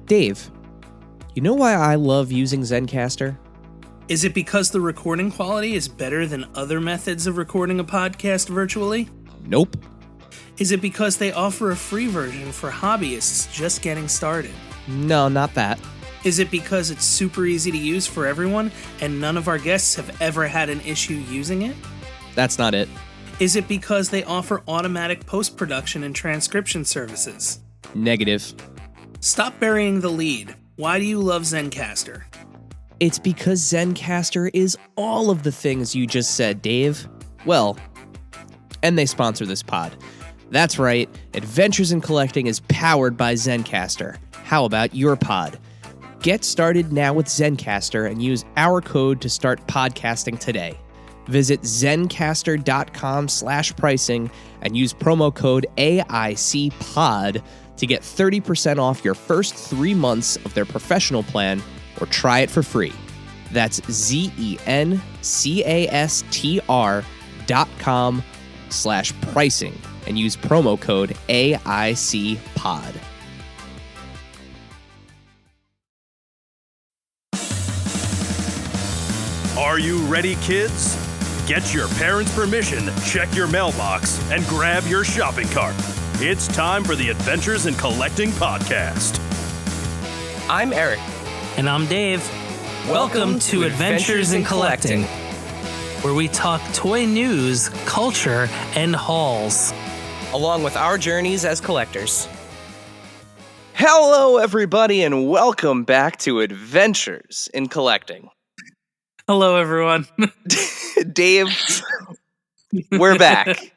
Dave, you know why I love using Zencastr? Is it because the recording quality is better than other methods of recording a podcast virtually? Nope. Is it because they offer a free version for hobbyists just getting started? No, not that. Is it because it's super easy to use for everyone and none of our guests have ever had an issue using it? That's not it. Is it because they offer automatic post-production and transcription services? Negative. Stop burying the lead. Why do you love Zencastr? It's because Zencastr is all of the things you just said, Dave. Well, and they sponsor this pod. That's right, Adventures in Collecting is powered by Zencastr. How about your pod? Get started now with Zencastr and use our code to start podcasting today. Visit Zencastr.com/pricing and use promo code AICPOD to get 30% off your first 3 months of their professional plan or try it for free. That's Zencastr.com/pricing and use promo code AICPOD. Are you ready, kids? Get your parents' permission, check your mailbox, and grab your shopping cart. It's time for the Adventures in Collecting podcast. I'm Eric. And I'm Dave. Welcome to Adventures in Collecting, where we talk toy news, culture, and hauls. Along with our journeys as collectors. Hello, everybody, and welcome back to Adventures in Collecting. Hello, everyone. Dave, we're back.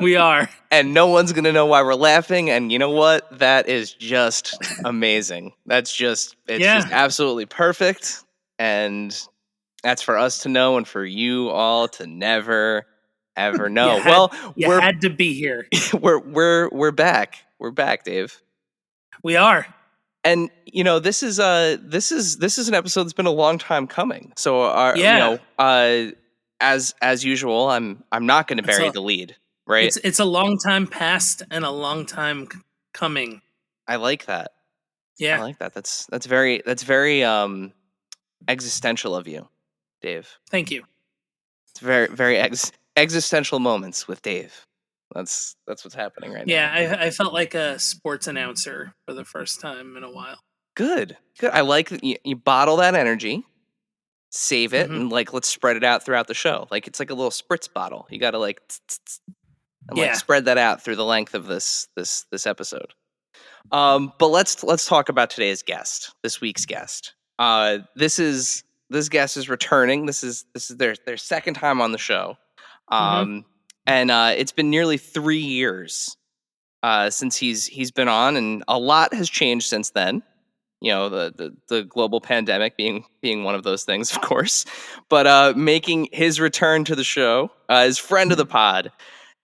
We are. And no one's going to know why we're laughing. And you know what? That is just amazing. It's just absolutely perfect. And that's for us to know and for you all to never, ever know. You had to be here. We're back. We're back, Dave. We are. And you know, this is an episode that's been a long time coming. So as usual, I'm not going to bury the lead, right? It's a long time past and a long time coming. I like that. Yeah, I like that. That's very existential of you, Dave. Thank you. It's very existential moments with Dave. That's what's happening right now. Yeah, I felt like a sports announcer for the first time in a while. Good. I like that you bottle that energy, save it, and let's spread it out throughout the show. Like it's like a little spritz bottle. You got to spread that out through the length of this episode. But let's talk about today's guest, this week's guest. This guest is returning. This is their second time on the show. And it's been nearly 3 years since he's been on, and a lot has changed since then. You know, the global pandemic being one of those things, of course. But making his return to the show, his friend of the pod,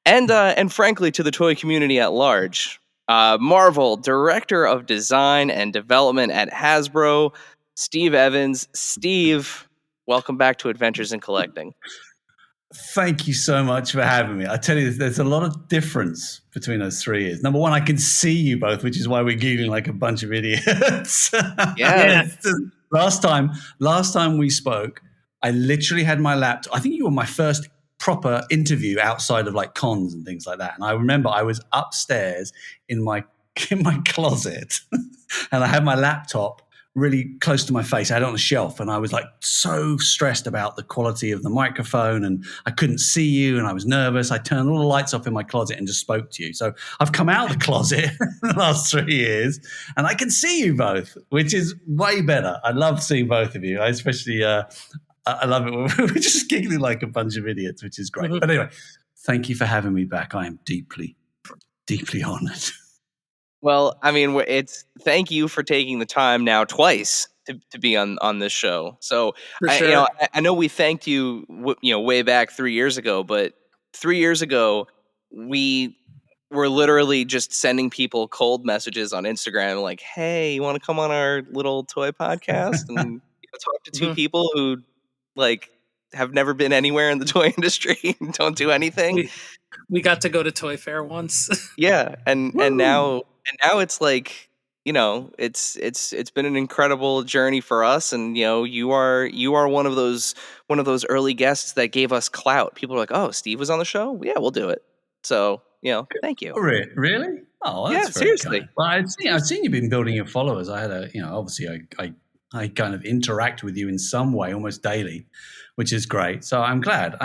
and frankly to the toy community at large, Marvel Director of Design and Development at Hasbro, Steve Evans. Steve, welcome back to Adventures in Collecting. Thank you so much for having me. I tell you, there's a lot of difference between those 3 years. Number one, I can see you both, which is why we're giggling like a bunch of idiots. Yeah. Last time we spoke, I literally had my laptop. I think you were my first proper interview outside of like cons and things like that. And I remember I was upstairs in my closet, and I had my laptop really close to my face. I had it on a shelf, and I was like so stressed about the quality of the microphone, and I couldn't see you, and I was nervous. I turned all the lights off in my closet and just spoke to you. So I've come out of the closet in the last 3 years, and I can see you both, which is way better. I love seeing both of you. I especially, I love it when we're just giggling like a bunch of idiots, which is great. But anyway, thank you for having me back. I am deeply, deeply honored. Well, I mean, thank you for taking the time now twice to be on this show. So, Sure. I know we thanked you, way back 3 years ago, but 3 years ago, we were literally just sending people cold messages on Instagram like, hey, you want to come on our little toy podcast and talk to two people who have never been anywhere in the toy industry and don't do anything. We got to go to Toy Fair once. Yeah, and now it's like it's been an incredible journey for us, and you are one of those early guests that gave us clout. People are like, "Oh, Steve was on the show? Yeah, we'll do it." So, thank you. Oh, really? Oh, Yeah, that's very seriously. kind. Well, I've seen you've been building your followers. I had obviously I kind of interact with you in some way almost daily, which is great. So I'm glad.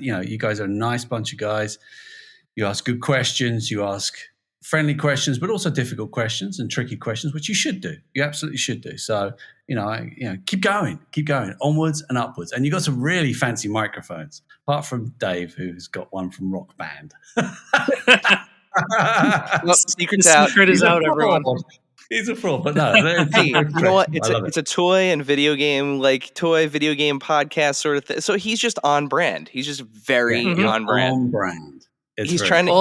You guys are a nice bunch of guys. You ask good questions. You ask friendly questions, but also difficult questions and tricky questions, which you should do. You absolutely should do. So, keep going, onwards and upwards. And you got some really fancy microphones, apart from Dave, who's got one from Rock Band. Well, secret's the out. secret is out, everyone. He's a fraud, but no. Hey, you know what? I love It's a toy and video game podcast sort of thing. So he's just on brand. He's just very on brand. On brand. He's trying to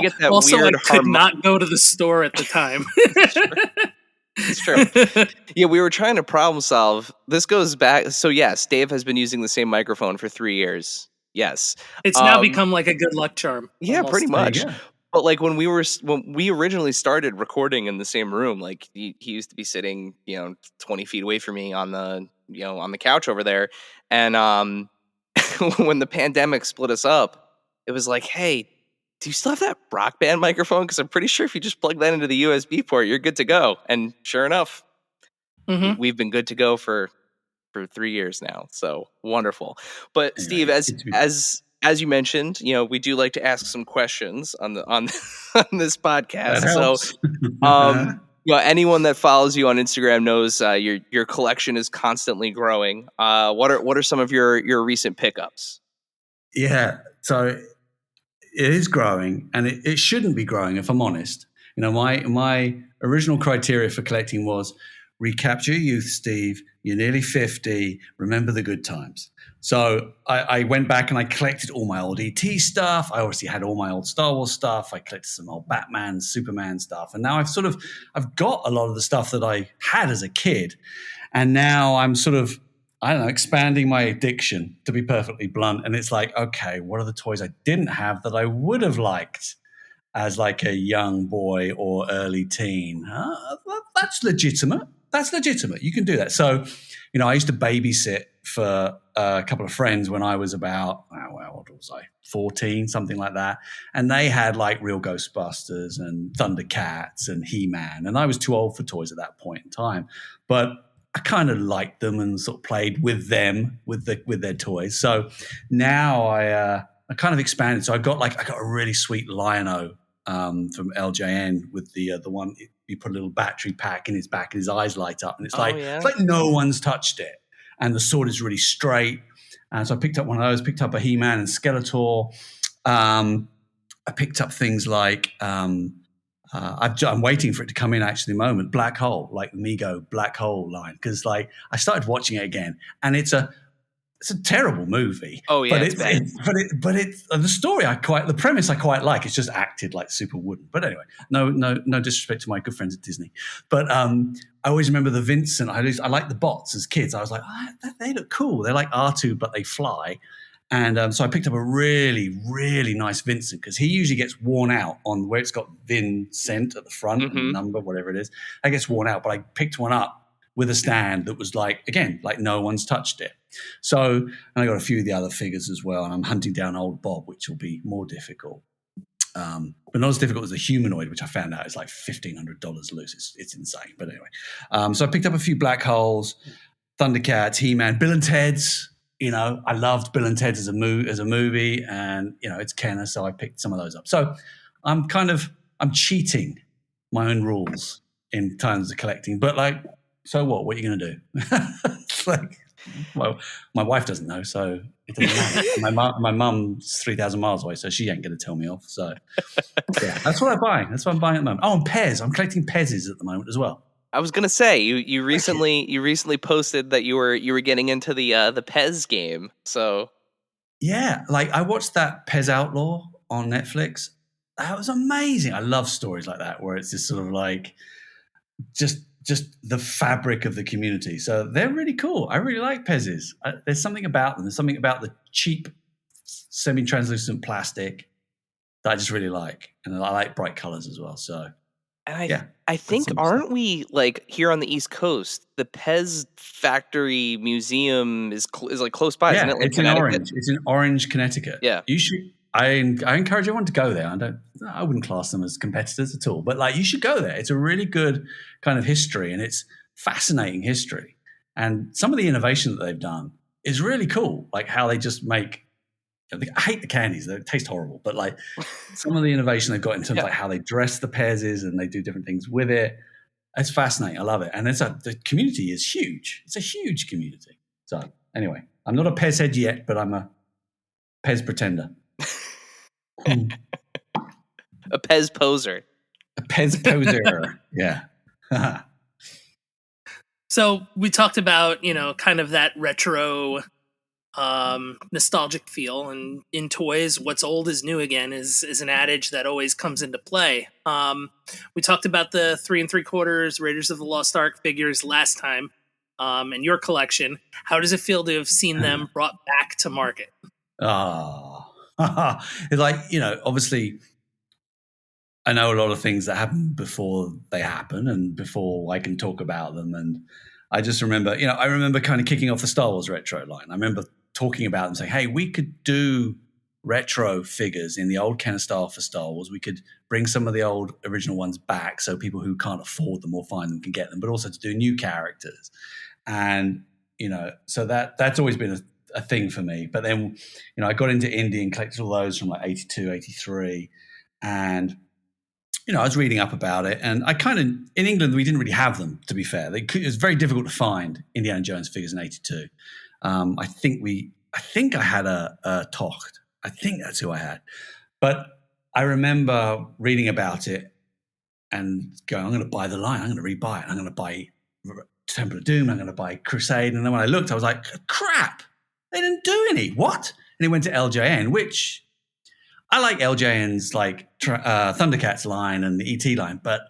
get that also, weird. I could not go to the store at the time. It's true. Yeah, we were trying to problem solve. This goes back. So yes, Dave has been using the same microphone for 3 years. Yes, it's now become like a good luck charm. Yeah, almost. pretty much. But like when we originally started recording in the same room, like he used to be sitting 20 feet away from me on the on the couch over there, and when the pandemic split us up, it was like, hey, do you still have that Rock Band microphone? Because I'm pretty sure if you just plug that into the USB port, you're good to go. And sure enough, we've been good to go for 3 years now. So wonderful. But Steve, as you mentioned, we do like to ask some questions on this podcast. So, anyone that follows you on Instagram knows your collection is constantly growing. What are some of your recent pickups? Yeah, so it is growing, and it shouldn't be growing, if I'm honest. My original criteria for collecting was recapture youth, Steve. You're nearly 50. Remember the good times. So I went back and I collected all my old ET stuff. I obviously had all my old Star Wars stuff. I collected some old Batman, Superman stuff. And now I've got a lot of the stuff that I had as a kid. And now I'm expanding my addiction, to be perfectly blunt. And it's like, okay, what are the toys I didn't have that I would have liked as like a young boy or early teen? That's legitimate. You can do that. So, I used to babysit for a couple of friends when I was about, what was I, 14, something like that. And they had like real Ghostbusters and Thundercats and He-Man. And I was too old for toys at that point in time. But I kind of liked them and sort of played with them, with their toys. So now I kind of expanded. So I got a really sweet Lion-O from LJN with the one you put a little battery pack in his back and his eyes light up, and it's like no one's touched it, and the sword is really straight. And so I picked up one of those. Picked up a He-Man and Skeletor. I picked up things like I'm waiting for it to come in actually. The moment Black Hole, like the Mego Black Hole line, because I started watching it again, and it's a terrible movie. Oh yeah, but it's the story the premise I quite like. It's just acted like super wooden. But anyway, no disrespect to my good friends at Disney. But I always remember the Vincent. I like the bots as kids. I was like, they look cool. They're like R2, but they fly. And so I picked up a really, really nice Vincent, because he usually gets worn out on where it's got Vincent at the front and the number, whatever it is. That gets worn out. But I picked one up with a stand that was like no one's touched it. So, and I got a few of the other figures as well, and I'm hunting down old Bob, which will be more difficult. But not as difficult as the humanoid, which I found out is like $1,500 loose. It's insane. But anyway, so I picked up a few Black Holes, Thundercats, He-Man, Bill and Ted's. I loved Bill and Ted as a movie, and it's Kenner, so I picked some of those up. So I'm cheating my own rules in terms of collecting, but so what? What are you going to do? It's like, well, my wife doesn't know, so it doesn't matter. My mum's 3,000 miles away, so she ain't going to tell me off. So yeah, that's what I'm buying. That's what I'm buying at the moment. Oh, and Pez. I'm collecting Pez's at the moment as well. I was gonna say you recently posted that you were getting into the Pez game. So yeah, I watched that Pez Outlaw on Netflix. That was amazing. I love stories like that where it's just sort of like just the fabric of the community. So they're really cool. I really like Pez's. There's something about them. There's something about the cheap semi-translucent plastic that I just really like, and I like bright colors as well. So And I think, aren't we, like, here on the East Coast, the Pez factory museum is like close by, isn't it? Like it's in Connecticut? Orange. It's in Orange, Connecticut. Yeah. You should. I encourage everyone to go there. I wouldn't class them as competitors at all, but like you should go there. It's a really good kind of history, and it's fascinating history. And some of the innovation that they've done is really cool. Like how they just make. I hate the candies; they taste horrible. But like some of the innovation they've got in terms of like how they dress the Pez's and they do different things with it. It's fascinating. I love it, and the community is huge. It's a huge community. So anyway, I'm not a Pez head yet, but I'm a Pez pretender. A Pez poser. A Pez poser. Yeah. So we talked about, kind of that retro nostalgic feel, and in toys, what's old is new again is an adage that always comes into play. We talked about the 3 3/4 Raiders of the Lost Ark figures last time, and your collection. How does it feel to have seen them brought back to market? It's like, obviously I know a lot of things that happen before they happen and before I can talk about them. And I just remember, I remember kind of kicking off the Star Wars retro line. I remember talking about them saying, hey, we could do retro figures in the old Kenner style for Star Wars. We could bring some of the old original ones back so people who can't afford them or find them can get them, but also to do new characters. And, so that's always been a thing for me. But then, I got into indie and collected all those from like 82, 83. And, I was reading up about it. And I in England, we didn't really have them, to be fair. It was very difficult to find Indiana Jones figures in 82. I think I had a Tocht. I think that's who I had. But I remember reading about it and going, I'm going to buy the line. I'm going to rebuy it. I'm going to buy Temple of Doom. I'm going to buy Crusade. And then when I looked, I was like, crap, they didn't do any. What? And it went to LJN, which I like LJN's like Thundercats line and the ET line, but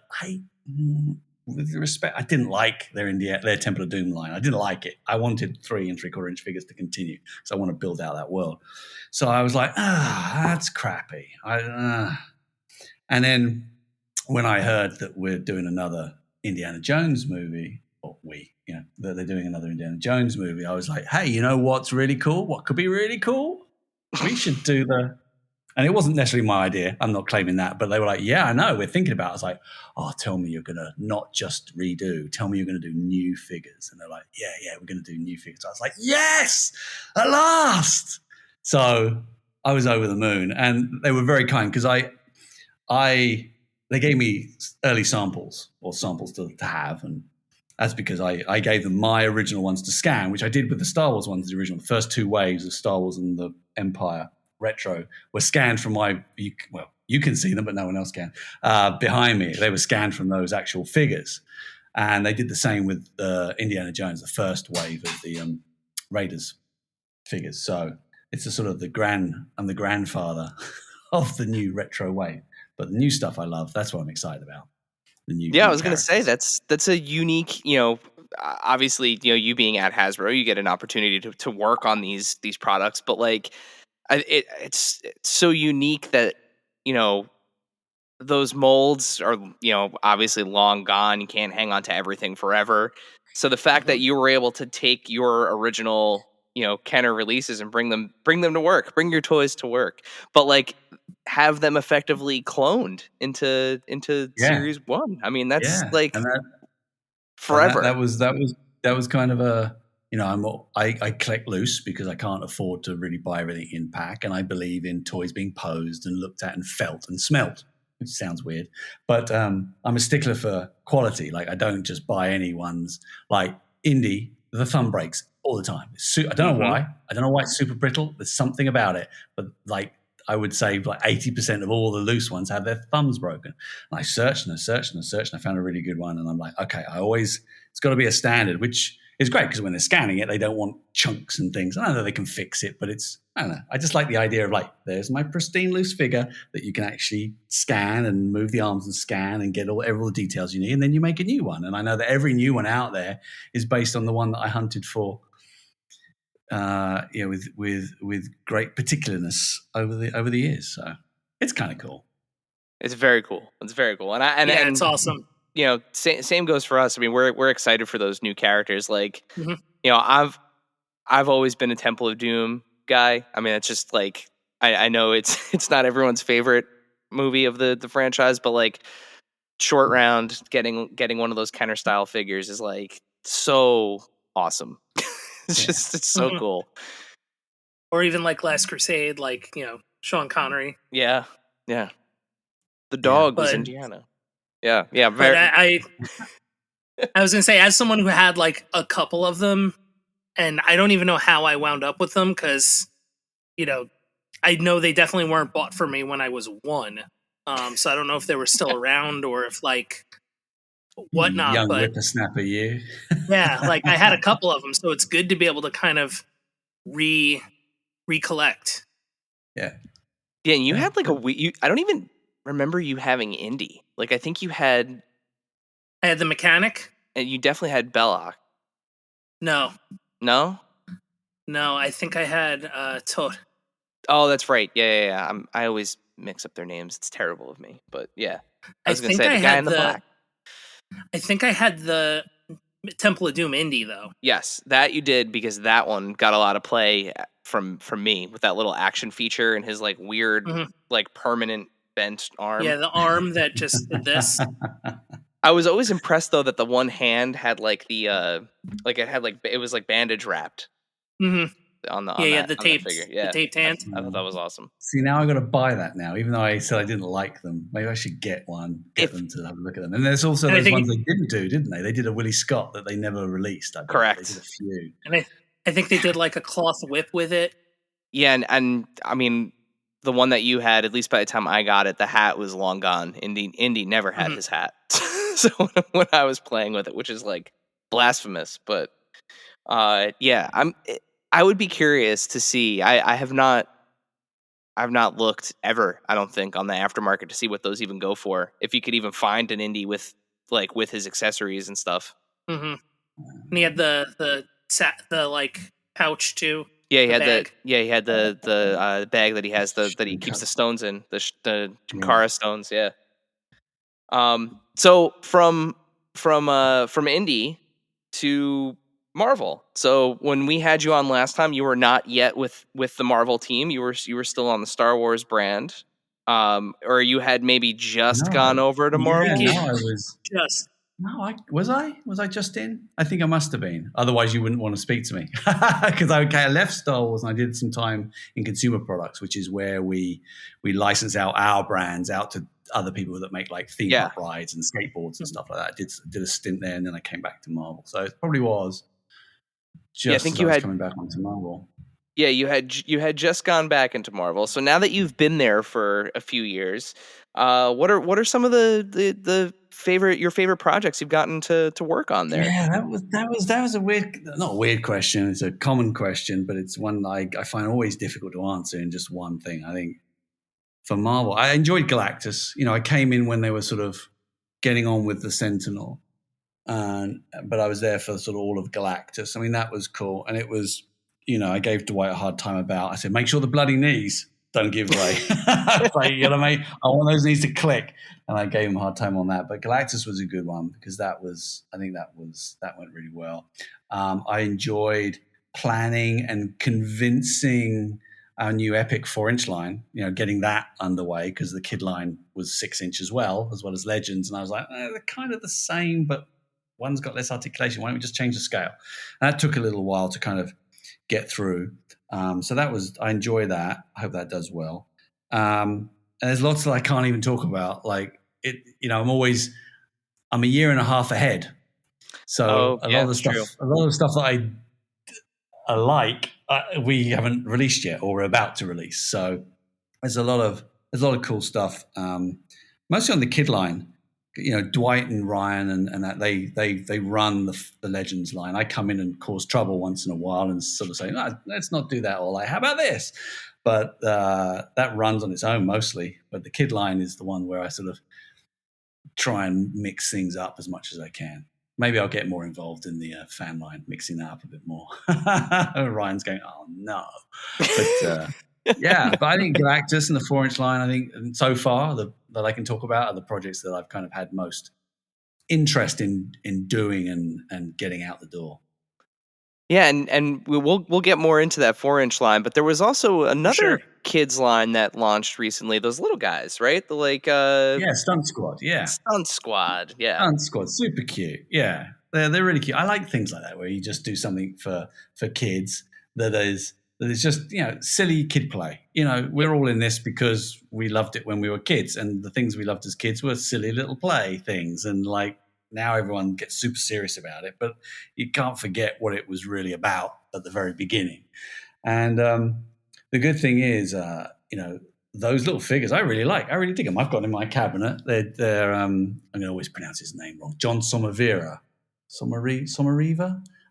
with respect, I didn't like their Temple of Doom line. I didn't like it. I wanted 3 3/4 inch figures to continue because I want to build out that world. So I was like, that's crappy. And then when I heard that we're doing another Indiana Jones movie, that they're doing another Indiana Jones movie, I was like, hey, you know what's really cool? What could be really cool? We should do and it wasn't necessarily my idea. I'm not claiming that, but they were like, yeah, I know. We're thinking about it. I was like, tell me you're going to not just redo. Tell me you're going to do new figures. And they're like, yeah, we're going to do new figures. I was like, yes, at last. So I was over the moon. And they were very kind because they gave me early samples to have. And that's because I gave them my original ones to scan, which I did with the Star Wars ones, the original. The first 2 waves of Star Wars and the Empire retro were scanned from you can see them, but no one else can. Behind me, they were scanned from those actual figures. And they did the same with Indiana Jones, the first wave of the Raiders figures. So it's a sort of I'm the grandfather of the new retro wave. But the new stuff I love, that's what I'm excited about. I was going to say that's a unique, obviously, you being at Hasbro, you get an opportunity to work on these products, but like it's so unique that, those molds are, obviously long gone. You can't hang on to everything forever. So the fact that you were able to take your original, Kenner releases and bring them to work, bring your toys to work, but like have them effectively cloned into Series 1. I mean, that's like forever. That was kind of a, I collect loose because I can't afford to really buy everything in pack, and I believe in toys being posed and looked at and felt and smelt, which sounds weird, but I'm a stickler for quality. Like I don't just buy any ones. Like Indie, the thumb breaks all the time. I don't know why. I don't know why it's super brittle. There's something about it, but like I would say like 80% of all the loose ones have their thumbs broken. And I searched and I searched and I searched and I found a really good one. And I'm like, okay, it's got to be a standard, which is great because when they're scanning it, they don't want chunks and things. I know they can fix it, but I don't know. I just like the idea of like, there's my pristine loose figure that you can actually scan and move the arms and scan and get all the details you need. And then you make a new one. And I know that every new one out there is based on the one that I hunted for. With great particularness over the years, so it's kind of cool. It's very cool. It's very cool, and it's awesome. You know, same goes for us. I mean, we're excited for those new characters. Like, Mhm. you know, I've always been a Temple of Doom guy. I mean, it's just like I know it's not everyone's favorite movie of the franchise, but like Short Round getting one of those Kenner style figures is like so awesome. It's so Mhm. cool. Or even like Last Crusade, like, you know, Sean Connery. Yeah. The dog was But- Indiana. Yeah. But Very. I was gonna say, as someone who had like a couple of them, and I don't even know how I wound up with them because, you know, I know they definitely weren't bought for me when I was 1. So I don't know if they were still around or if like whatnot. Young But whippersnapper, you. yeah, like I had a couple of them, so it's good to be able to kind of recollect. Yeah. Yeah, and you had like I don't even remember you having Indy. Like I think you had. I had the mechanic. And you definitely had Belloc. No, No. I think I had Toad. Oh, that's right. Yeah. I always mix up their names. It's terrible of me. But yeah, I was gonna say the guy in the black. I think I had the Temple of Doom Indy though. Yes, that you did because that one got a lot of play from me with that little action feature and his like weird like permanent bent arm. Yeah, the arm that just did this. I was always impressed though that the one hand had like the like it was like bandage wrapped on the the taped figure. Yeah, the taped hand. I thought that was awesome. See, now I got to buy that now, even though I said I didn't like them. Maybe I should get one, them to have a look at them. And there's also those ones they didn't do, didn't they? They did a Willie Scott that they never released. Correct. They did a few. And I think they did like a cloth whip with it. Yeah, and I mean the one that you had, at least by the time I got it, the hat was long gone. Indy never had his hat. So when I was playing with it, which is like blasphemous, but yeah, I would be curious to see. I've not looked ever, I don't think, on the aftermarket to see what those even go for. If you could even find an Indy with his accessories and stuff. And he had the like pouch too. Yeah, he had the bag that he has that he keeps the stones in, the Kara stones. Yeah. So from Indy to Marvel. So when we had you on last time, you were not yet with the Marvel team. You were still on the Star Wars brand. Or you had maybe just gone over to Marvel. Yeah, no, I was just. No, was I just in? I think I must have been. Otherwise, you wouldn't want to speak to me because I left Star Wars and I did some time in consumer products, which is where we license out our brands out to other people that make like theme park rides and skateboards and stuff like that. I did a stint there and then I came back to Marvel. So it probably was just I think as I was coming back onto Marvel. Yeah, you had just gone back into Marvel. So now that you've been there for a few years, what are some of the your favorite projects you've gotten to work on there? Yeah, that was a not a weird question. It's a common question, but it's one I find always difficult to answer in just one thing. I think for Marvel, I enjoyed Galactus. You know, I came in when they were sort of getting on with the Sentinel, but I was there for sort of all of Galactus. I mean, that was cool, and it was. You know, I gave Dwight a hard time about. I said, make sure the bloody knees don't give way. Like, you know, I want those knees to click, and I gave him a hard time on that. But Galactus was a good one because that went really well. I enjoyed planning and convincing our new Epic 4-inch line. You know, getting that underway because the Kid line was 6-inch as well as Legends, and I was like, they're kind of the same, but one's got less articulation. Why don't we just change the scale? And that took a little while to kind of get through. So I enjoy that. I hope that does well. And there's lots that I can't even talk about. Like it, you know, I'm a year and a half ahead. So a lot of the stuff that I like, we haven't released yet or we're about to release. So there's a lot of cool stuff. Mostly on the Kid line. You know, Dwight and Ryan and that they run the Legends line. I come in and cause trouble once in a while and sort of say, no, let's not do that. Or like, how about this? But that runs on its own mostly. But the Kid line is the one where I sort of try and mix things up as much as I can. Maybe I'll get more involved in the fan line, mixing that up a bit more. Ryan's going, oh no. But Yeah, but I think Galactus and the 4-inch line, I think so far that I can talk about are the projects that I've kind of had most interest in doing and getting out the door. Yeah, and we'll get more into that 4-inch line, but there was also another kids line that launched recently. Those little guys, right? The Stunt Squad. Yeah, Stunt Squad. Yeah, Stunt Squad, super cute. Yeah, they're really cute. I like things like that where you just do something for kids that is just silly kid play. We're all in this because we loved it when we were kids, and the things we loved as kids were silly little play things, and now everyone gets super serious about it, but you can't forget what it was really about at the very beginning. And the good thing is, those little figures I really like. I really dig them. I've got them in my cabinet. They're I'm going to always pronounce his name wrong. John Somariva.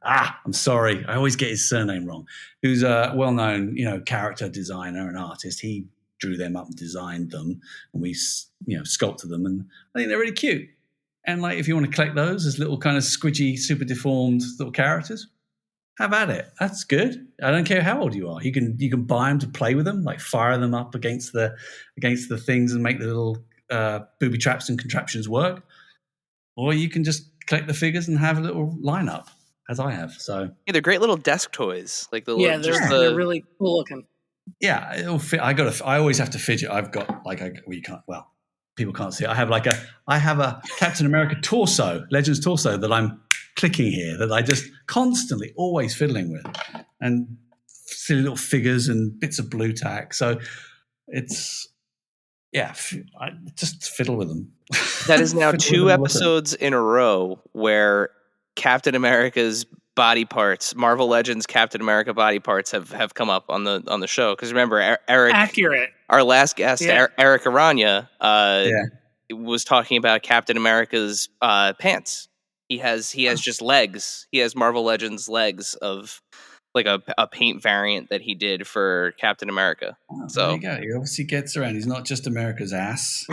I'm sorry. I always get his surname wrong. Who's a well-known, character designer and artist. He drew them up and designed them, and we, sculpted them. And I think they're really cute. And if you want to collect those as little kind of squidgy, super deformed little characters, have at it. That's good. I don't care how old you are. You can buy them to play with them, fire them up against the things and make the little booby traps and contraptions work. Or you can just collect the figures and have a little lineup, as I have. So yeah, they're great little desk toys. They're really cool looking. Yeah, it'll fit. I always have to fidget. I've got people can't see it. I have a Captain America torso, Legends torso that I'm clicking here that I just constantly always fiddling with, and silly little figures and bits of blue tack. So it's I just fiddle with them. That is now 2 episodes in a row where Captain America's body parts, Marvel Legends Captain America body parts have come up on the show. Because remember, Eric, accurate. Our last guest, Eric Aranya, was talking about Captain America's pants. He has just legs. He has Marvel Legends legs of a paint variant that he did for Captain America. So there you go. He obviously gets around. He's not just America's ass.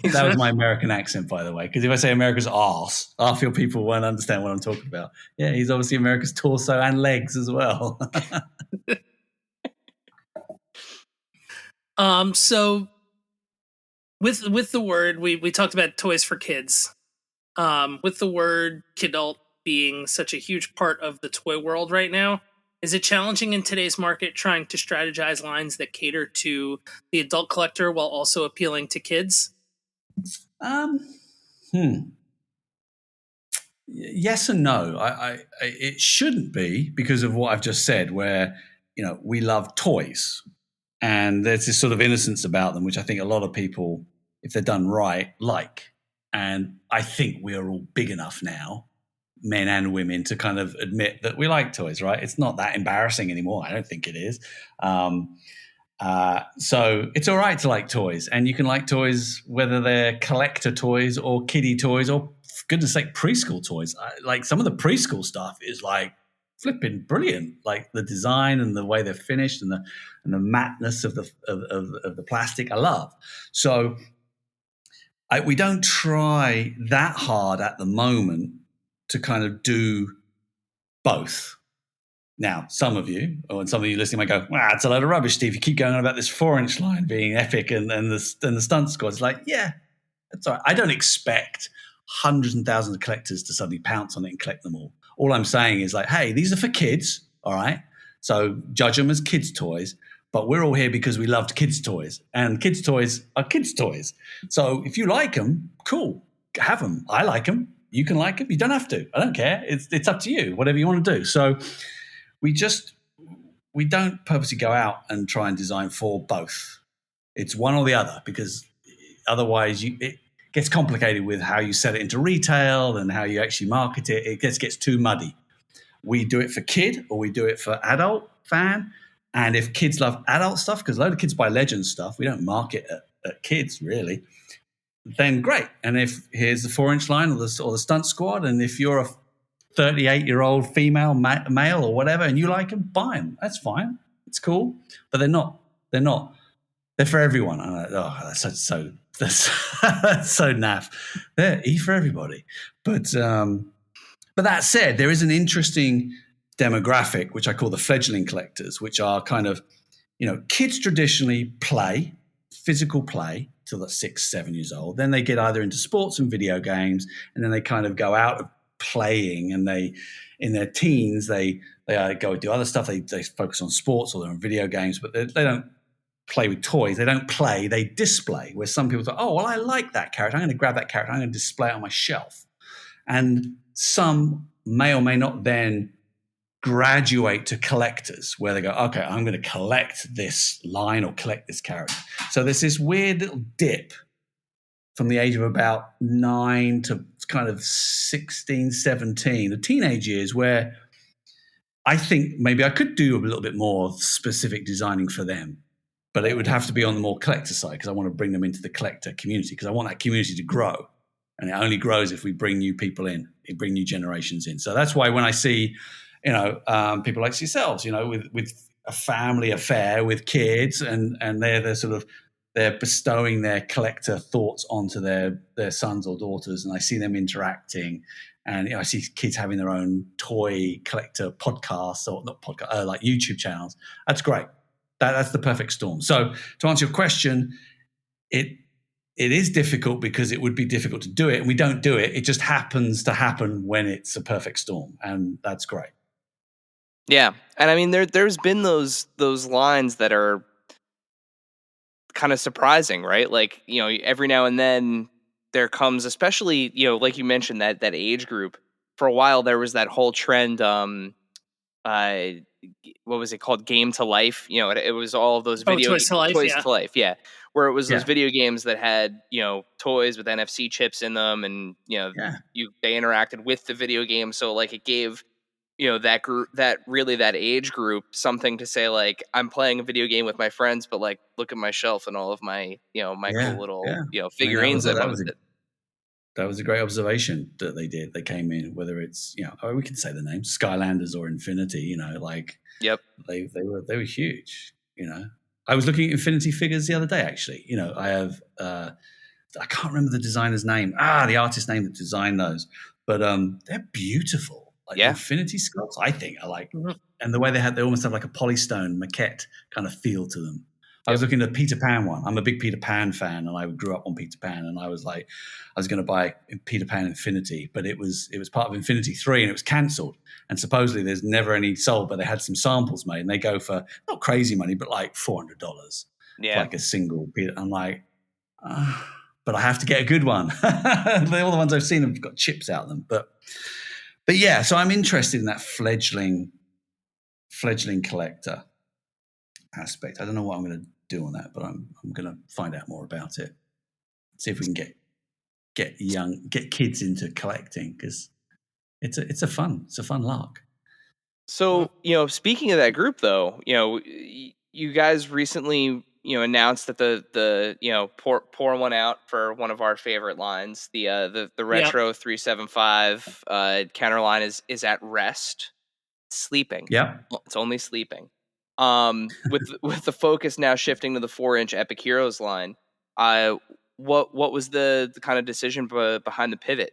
That was my American accent, by the way, because if I say America's arse, I feel people won't understand what I'm talking about. Yeah, he's obviously America's torso and legs as well. So with the word, we talked about toys for kids. With the word kidult being such a huge part of the toy world right now, is it challenging in today's market trying to strategize lines that cater to the adult collector while also appealing to kids? Yes and no. It shouldn't be because of what I've just said, where we love toys, and there's this sort of innocence about them, which I think a lot of people, if they're done right, like. And I think we are all big enough now, men and women, to kind of admit that we like toys, right? It's not that embarrassing anymore. I don't think it is. So it's all right to like toys, and you can like toys whether they're collector toys or kiddie toys or, for goodness sake, preschool toys. Some of the preschool stuff is flipping brilliant, the design and the way they're finished and the mattness of the plastic. I love. So we don't try that hard at the moment to kind of do both. Now, some of you listening might go, "Wow, it's a load of rubbish, Steve. You keep going on about this 4-inch line being epic and the stunt squad." It's that's all right. I don't expect hundreds and thousands of collectors to suddenly pounce on it and collect them all. All I'm saying is hey, these are for kids, all right? So judge them as kids' toys, but we're all here because we loved kids' toys, and kids' toys are kids' toys. So if you like them, cool, have them. I like them. You can like them. You don't have to. I don't care. It's up to you, whatever you want to do. So we don't purposely go out and try and design for both. It's one or the other, because otherwise it gets complicated with how you set it into retail and how you actually market it. It gets too muddy. We do it for kid or we do it for adult fan. And if kids love adult stuff, because a load of kids buy Legends stuff, we don't market at kids really, then great. And if here's the 4-inch line or the stunt squad, and if you're a 38-year-old female, male or whatever, and you like them, buy them. That's fine. It's cool. But they're not. They're for everyone. I'm like, oh, that's so naff. They're for everybody. But that said, there is an interesting demographic, which I call the fledgling collectors, which are kind of, kids traditionally play, physical play, till they're 6, 7 years old. Then they get either into sports and video games, and then they kind of go out of playing, and in their teens, they go do other stuff. They focus on sports or they're on video games, but they don't play with toys. They don't play, they display, where some people say, oh, well, I like that character. I'm going to grab that character. I'm going to display it on my shelf. And some may or may not then graduate to collectors, where they go, okay, I'm going to collect this line or collect this character. So there's this weird little dip from the age of about 9 to kind of 16, 17, the teenage years, where I think maybe I could do a little bit more specific designing for them, but it would have to be on the more collector side, because I want to bring them into the collector community, because I want that community to grow. And it only grows if we bring new people in, bring new generations in. So that's why when I see, people like yourselves, with a family affair with kids, and they're bestowing their collector thoughts onto their sons or daughters, and I see them interacting, and I see kids having their own toy collector podcasts, or not podcast, like YouTube channels. That's great. That's the perfect storm. So to answer your question, it is difficult because it would be difficult to do it, and we don't do it. It just happens to happen when it's a perfect storm, and that's great. Yeah, and I mean there's been those lines that are kind of surprising, right? Like, every now and then there comes, especially, like you mentioned, that age group. For a while there was that whole trend, what was it called? Game to Life. It was all of those Toys to Life, Toys yeah. to Life, yeah. Where it was those video games that had, toys with NFC chips in them, and they interacted with the video game, so like it gave that group, that age group, something to say, like, I'm playing a video game with my friends, but like, look at my shelf and all of my my cool little figurines. That was a great observation that they did. They came in, whether it's we can say the names, Skylanders or Infinity. Yep, they were huge. I was looking at Infinity figures the other day. Actually, I have I can't remember the designer's name. The artist's name that designed those, but they're beautiful. Like Infinity sculpts, I think are like, and the way they almost have like a polystone maquette kind of feel to them. I was looking at the Peter Pan one. I'm a big Peter Pan fan, and I grew up on Peter Pan. And I was like, I was going to buy Peter Pan Infinity, but it was part of Infinity 3, and it was cancelled. And supposedly there's never any sold, but they had some samples made, and they go for not crazy money, but like $400 for like a single Peter. I'm like, but I have to get a good one. All the ones I've seen have got chips out of them, but yeah. So I'm interested in that fledgling collector aspect. I don't know what I'm going to do on that, but I'm going to find out more about it. See if we can get kids into collecting, because it's a fun lark. So speaking of that group, though, you guys recently announced that the pour one out for one of our favorite lines, the retro 375 counter line is at rest, sleeping. Yeah, it's only sleeping. With the focus now shifting to the 4-inch Epic Heroes line, what was the kind of decision behind the pivot,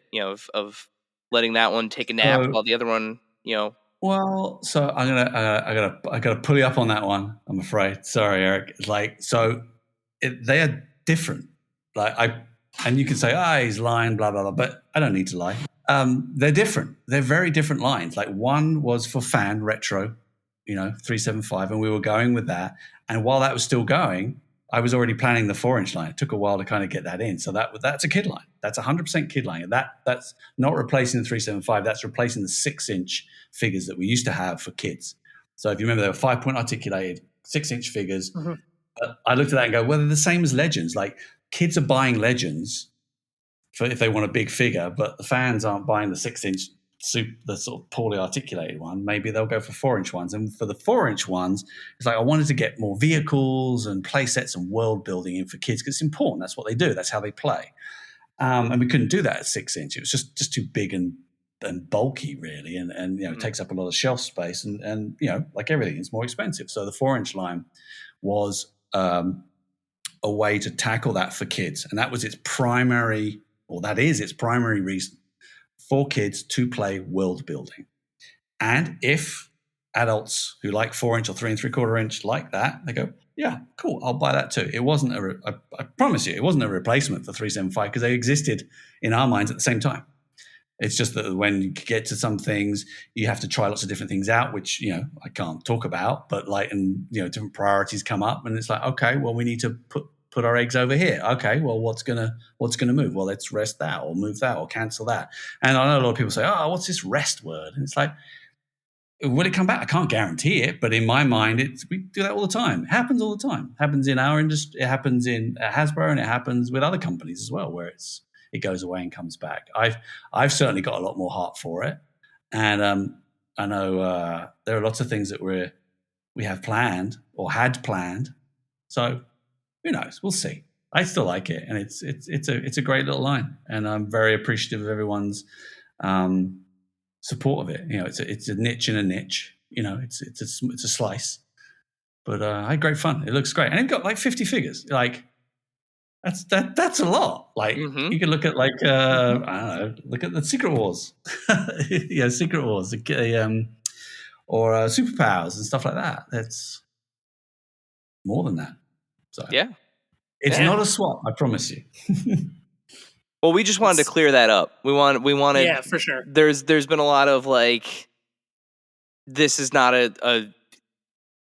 of letting that one take a nap while the other one, Well, so I gotta pull you up on that one, I'm afraid. Sorry, Eric. They are different. And you can say, he's lying, blah blah blah, but I don't need to lie. They're different. They're very different lines. Like, one was for fan retro, 375, and we were going with that. And while that was still going, I was already planning the 4-inch line. It took a while to kind of get that in. So that's a kid line. That's 100% kid line. And that's not replacing the 375. That's replacing the 6-inch figures that we used to have for kids. So if you remember, they were 5-point articulated 6-inch figures. Mm-hmm. I looked at that and go, well, they're the same as Legends. Like, kids are buying Legends if they want a big figure, but the fans aren't buying the 6-inch the sort of poorly articulated one. Maybe they'll go for 4-inch ones. And for the 4-inch ones, it's like I wanted to get more vehicles and play sets and world building in for kids, because it's important. That's what they do. That's how they play. And we couldn't do that at 6-inch. It was just too big and bulky, really. And it takes up a lot of shelf space. And like everything, it's more expensive. So the 4-inch line was a way to tackle that for kids. And that was its primary, or that is its primary reason for kids to play world building. And if adults who like 4-inch or 3 3/4 inch like that. They go, yeah, cool, I'll buy that too. It wasn't I promise you, it wasn't a replacement for 375 because they existed in our minds at the same time. It's just that when you get to some things, you have to try lots of different things out, which, I can't talk about, but different priorities come up and it's like, okay, well, we need to put our eggs over here. Okay, well, what's gonna move? Well, let's rest that or move that or cancel that. And I know a lot of people say, oh, what's this rest word? And it's like, will it come back? I can't guarantee it, but in my mind, we do that all the time. It happens all the time. It happens in our industry. It happens in Hasbro, and it happens with other companies as well, where it goes away and comes back. I've certainly got a lot more heart for it, and I know there are lots of things that we have planned or had planned. So who knows? We'll see. I still like it, and it's a great little line, and I'm very appreciative of everyone's support of it. It's a niche in a niche. It's a slice, but I had great fun. It looks great, and it's got like 50 figures. Like that's a lot. Like you can look at I don't know, look at the Secret Wars, Secret Wars, or Superpowers and stuff like that. That's more than that. So yeah, it's not a swap. I promise you. Well, we just wanted to clear that up. We wanted. Yeah, for sure. There's been a lot of like, this is not a.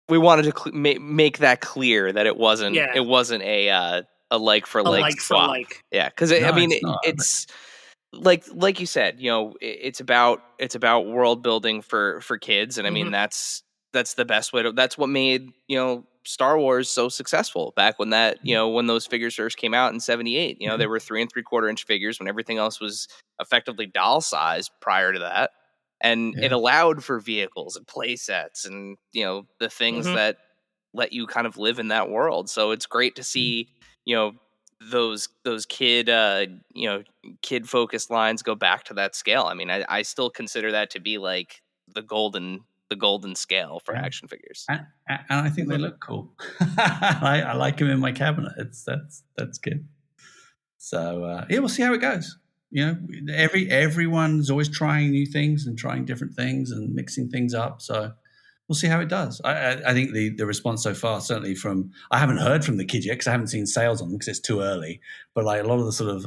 We wanted to make that clear that it wasn't. Yeah. It wasn't a like for like swap. Yeah, because it's like you said. It's about world building for kids, and I mean that's the best way to. That's what made Star Wars so successful back when when those figures first came out in 78. They were 3 3/4 inch figures when everything else was effectively doll size prior to that. And it allowed for vehicles and play sets and, the things that let you kind of live in that world. So it's great to see, those kid focused lines go back to that scale. I mean, I still consider that to be like the golden scale for action figures. And I think they look cool. I like them in my cabinet. That's good. So we'll see how it goes. Everyone's always trying new things and trying different things and mixing things up. So we'll see how it does. I think the response so far, certainly I haven't heard from the kids yet because I haven't seen sales on them because it's too early. But like a lot of the sort of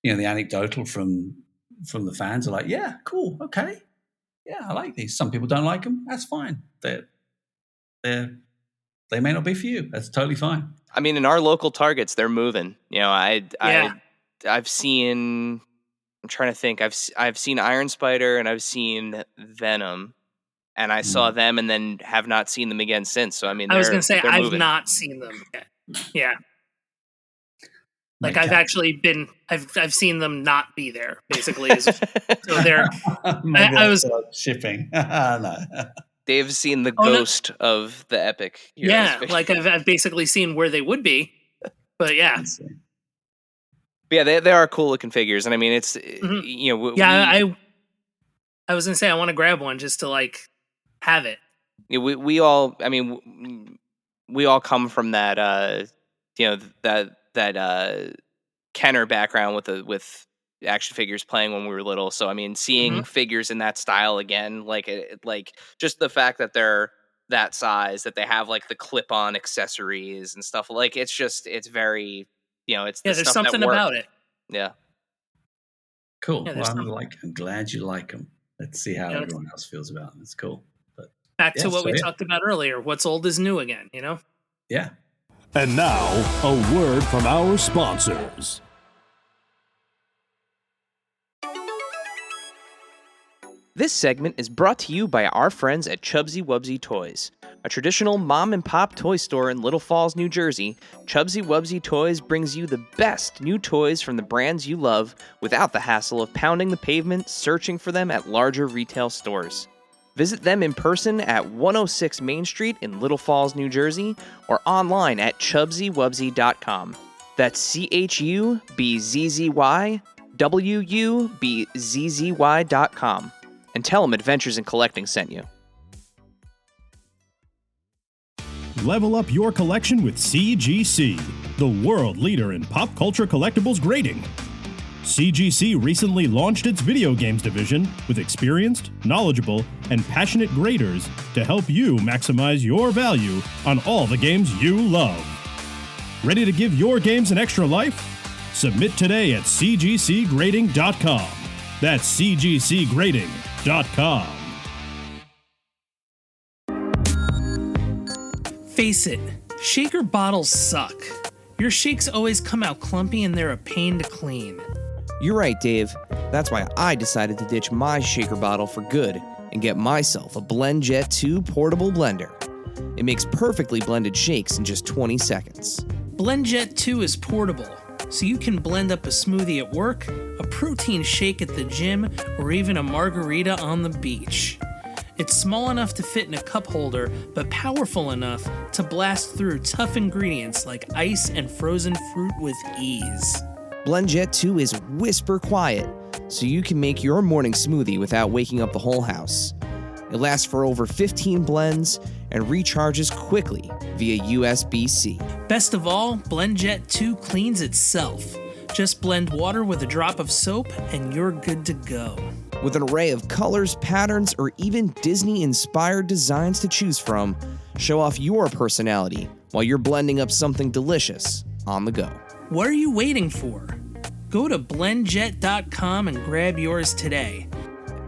the anecdotal from the fans are like, yeah, cool, okay. Yeah, I like these. Some people don't like them. That's fine. They may not be for you. That's totally fine. I mean, in our local Targets, they're moving. I've seen. I'm trying to think. I've seen Iron Spider and I've seen Venom, and I saw them and then have not seen them again since. So I mean, I was going to say I've moving. Not seen them yet. Yeah. Like I've seen them not be there, basically. So they're. I was shipping. No. They've seen the ghost of the epic. Like I've basically seen where they would be, but yeah. But yeah, they are cool looking figures, and I mean it's I was gonna say I want to grab one just to like have it. Yeah, we all come from that that Kenner background with action figures playing when we were little. So I mean, seeing figures in that style again, like just the fact that they're that size, that they have like the clip-on accessories and stuff, like it's very, it's the there's stuff something that about it. Yeah. Cool. Well, I'm glad you like them. Let's see how everyone else feels about them. It's cool. But back to what we talked about earlier. What's old is new again. Yeah. And now, a word from our sponsors. This segment is brought to you by our friends at Chubsy Wubsy Toys. A traditional mom-and-pop toy store in Little Falls, New Jersey, Chubsy Wubsy Toys brings you the best new toys from the brands you love without the hassle of pounding the pavement searching for them at larger retail stores. Visit them in person at 106 Main Street in Little Falls, New Jersey, or online at ChubsyWubsy.com. That's ChubsyWubsy.com. And tell them Adventures in Collecting sent you. Level up your collection with CGC, the world leader in pop culture collectibles grading. CGC recently launched its video games division with experienced, knowledgeable, and passionate graders to help you maximize your value on all the games you love. Ready to give your games an extra life? Submit today at cgcgrading.com. That's cgcgrading.com. Face it, shaker bottles suck. Your shakes always come out clumpy and they're a pain to clean. You're right, Dave. That's why I decided to ditch my shaker bottle for good and get myself a BlendJet 2 portable blender. It makes perfectly blended shakes in just 20 seconds. BlendJet 2 is portable, so you can blend up a smoothie at work, a protein shake at the gym, or even a margarita on the beach. It's small enough to fit in a cup holder, but powerful enough to blast through tough ingredients like ice and frozen fruit with ease. BlendJet 2 is whisper quiet, so you can make your morning smoothie without waking up the whole house. It lasts for over 15 blends and recharges quickly via USB-C. Best of all, BlendJet 2 cleans itself. Just blend water with a drop of soap and you're good to go. With an array of colors, patterns, or even Disney-inspired designs to choose from, show off your personality while you're blending up something delicious on the go. What are you waiting for? Go to blendjet.com and grab yours today.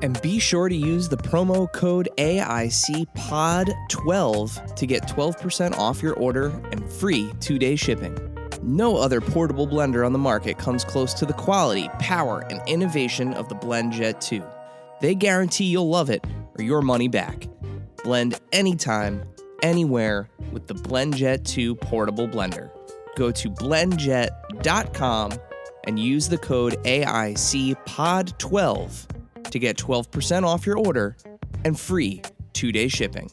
And be sure to use the promo code AICPOD12 to get 12% off your order and free 2-day shipping. No other portable blender on the market comes close to the quality, power, and innovation of the BlendJet 2. They guarantee you'll love it or your money back. Blend anytime, anywhere with the BlendJet 2 portable blender. Go to blendjet.com and use the code AICPOD12 to get 12% off your order and free 2-day shipping.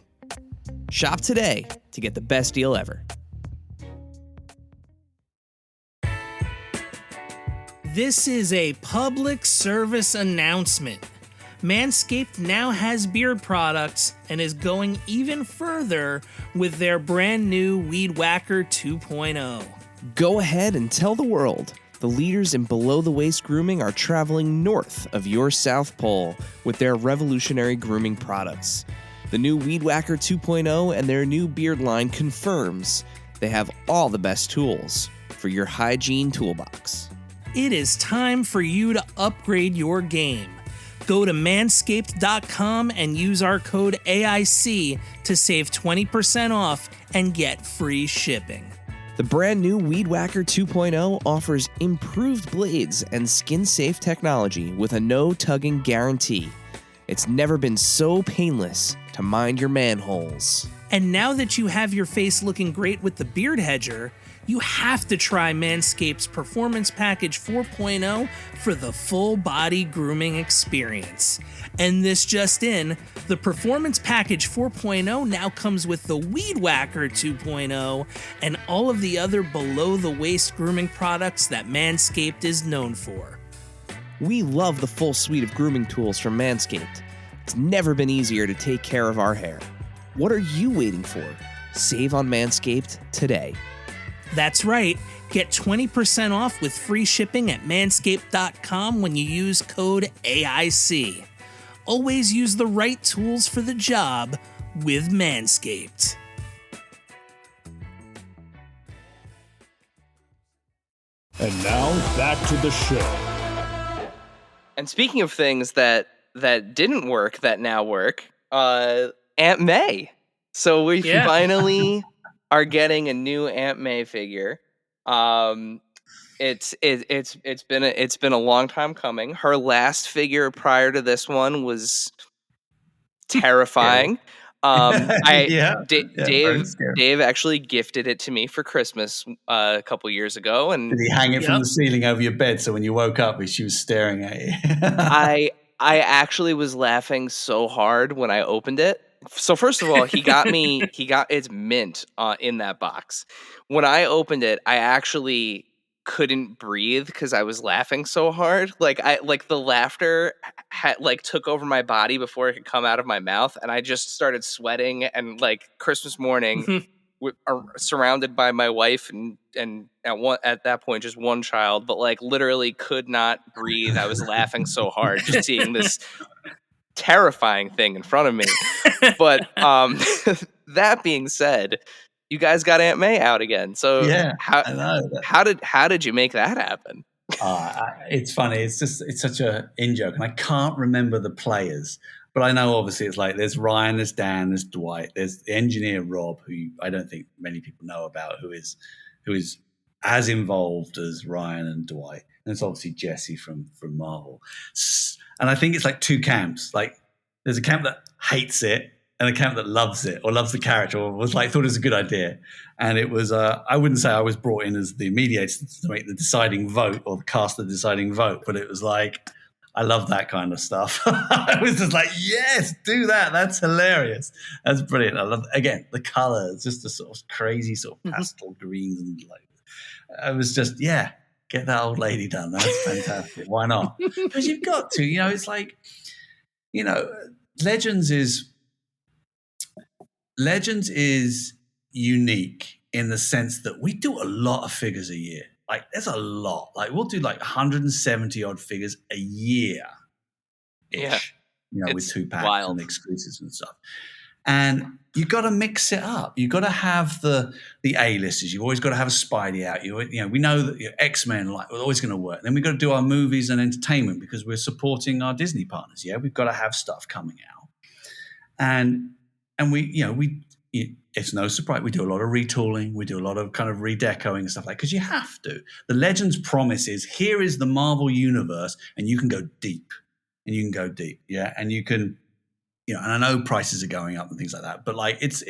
Shop today to get the best deal ever. This is a public service announcement. Manscaped now has beard products and is going even further with their brand new Weed Whacker 2.0. Go ahead and tell the world. The leaders in below-the-waist grooming are traveling north of your South Pole with their revolutionary grooming products. The new Weed Whacker 2.0 and their new beard line confirms they have all the best tools for your hygiene toolbox. It is time for you to upgrade your game. Go to manscaped.com and use our code AIC to save 20% off and get free shipping. The brand new Weed Whacker 2.0 offers improved blades and skin-safe technology with a no-tugging guarantee. It's never been so painless to mind your manholes. And now that you have your face looking great with the Beard Hedger, you have to try Manscaped's Performance Package 4.0 for the full body grooming experience. And this just in, the Performance Package 4.0 now comes with the Weed Whacker 2.0 and all of the other below the waist grooming products that Manscaped is known for. We love the full suite of grooming tools from Manscaped. It's never been easier to take care of our hair. What are you waiting for? Save on Manscaped today. That's right. Get 20% off with free shipping at manscaped.com when you use code AIC. Always use the right tools for the job with Manscaped. And now, back to the show. And speaking of things that didn't work that now work, Aunt May. So we finally are getting a new Aunt May figure. It's been a long time coming. Her last figure prior to this one was terrifying. Dave actually gifted it to me for Christmas a couple years ago, and did he hang it from the ceiling over your bed so when you woke up she was staring at you? I actually was laughing so hard when I opened it. So first of all, it's mint in that box. When I opened it, I actually couldn't breathe because I was laughing so hard. The laughter took over my body before it could come out of my mouth, and I just started sweating. And Christmas morning are surrounded by my wife and at that point just one child, but like literally could not breathe. I was laughing so hard just seeing this terrifying thing in front of me. But that being said, you guys got Aunt May out again. So yeah, I know that. How did you make that happen? It's funny. It's such a in joke, and I can't remember the players. But I know, obviously, it's like there's Ryan, there's Dan, there's Dwight, there's the engineer Rob, who I don't think many people know about, who is as involved as Ryan and Dwight. And it's obviously Jesse from Marvel. And I think it's like two camps. Like there's a camp that hates it and a camp that loves it or loves the character or was like thought it was a good idea. And it was I wouldn't say I was brought in as the mediator to make the deciding vote or cast the deciding vote, but it was like I love that kind of stuff. I was just like, yes, do that. That's hilarious. That's brilliant. I love, again, the colors, just the sort of crazy sort of pastel greens. And like, I was just, yeah, get that old lady done. That's fantastic. Why not? Because you've got to, it's like, Legends is unique in the sense that we do a lot of figures a year. Like there's a lot. Like we'll do like 170 odd figures a year. Yeah. With 2-packs and exclusives and stuff. And you got to mix it up. You got to have the A-listers. You've always got to have a Spidey out. We know that X-Men are always going to work. Then we've got to do our movies and entertainment because we're supporting our Disney partners. Yeah, we've got to have stuff coming out. And it's no surprise. We do a lot of retooling. We do a lot of kind of redecoing and stuff like that because you have to. The Legends promise is here is the Marvel universe and you can go deep. Yeah. And you can, and I know prices are going up and things like that, but like it's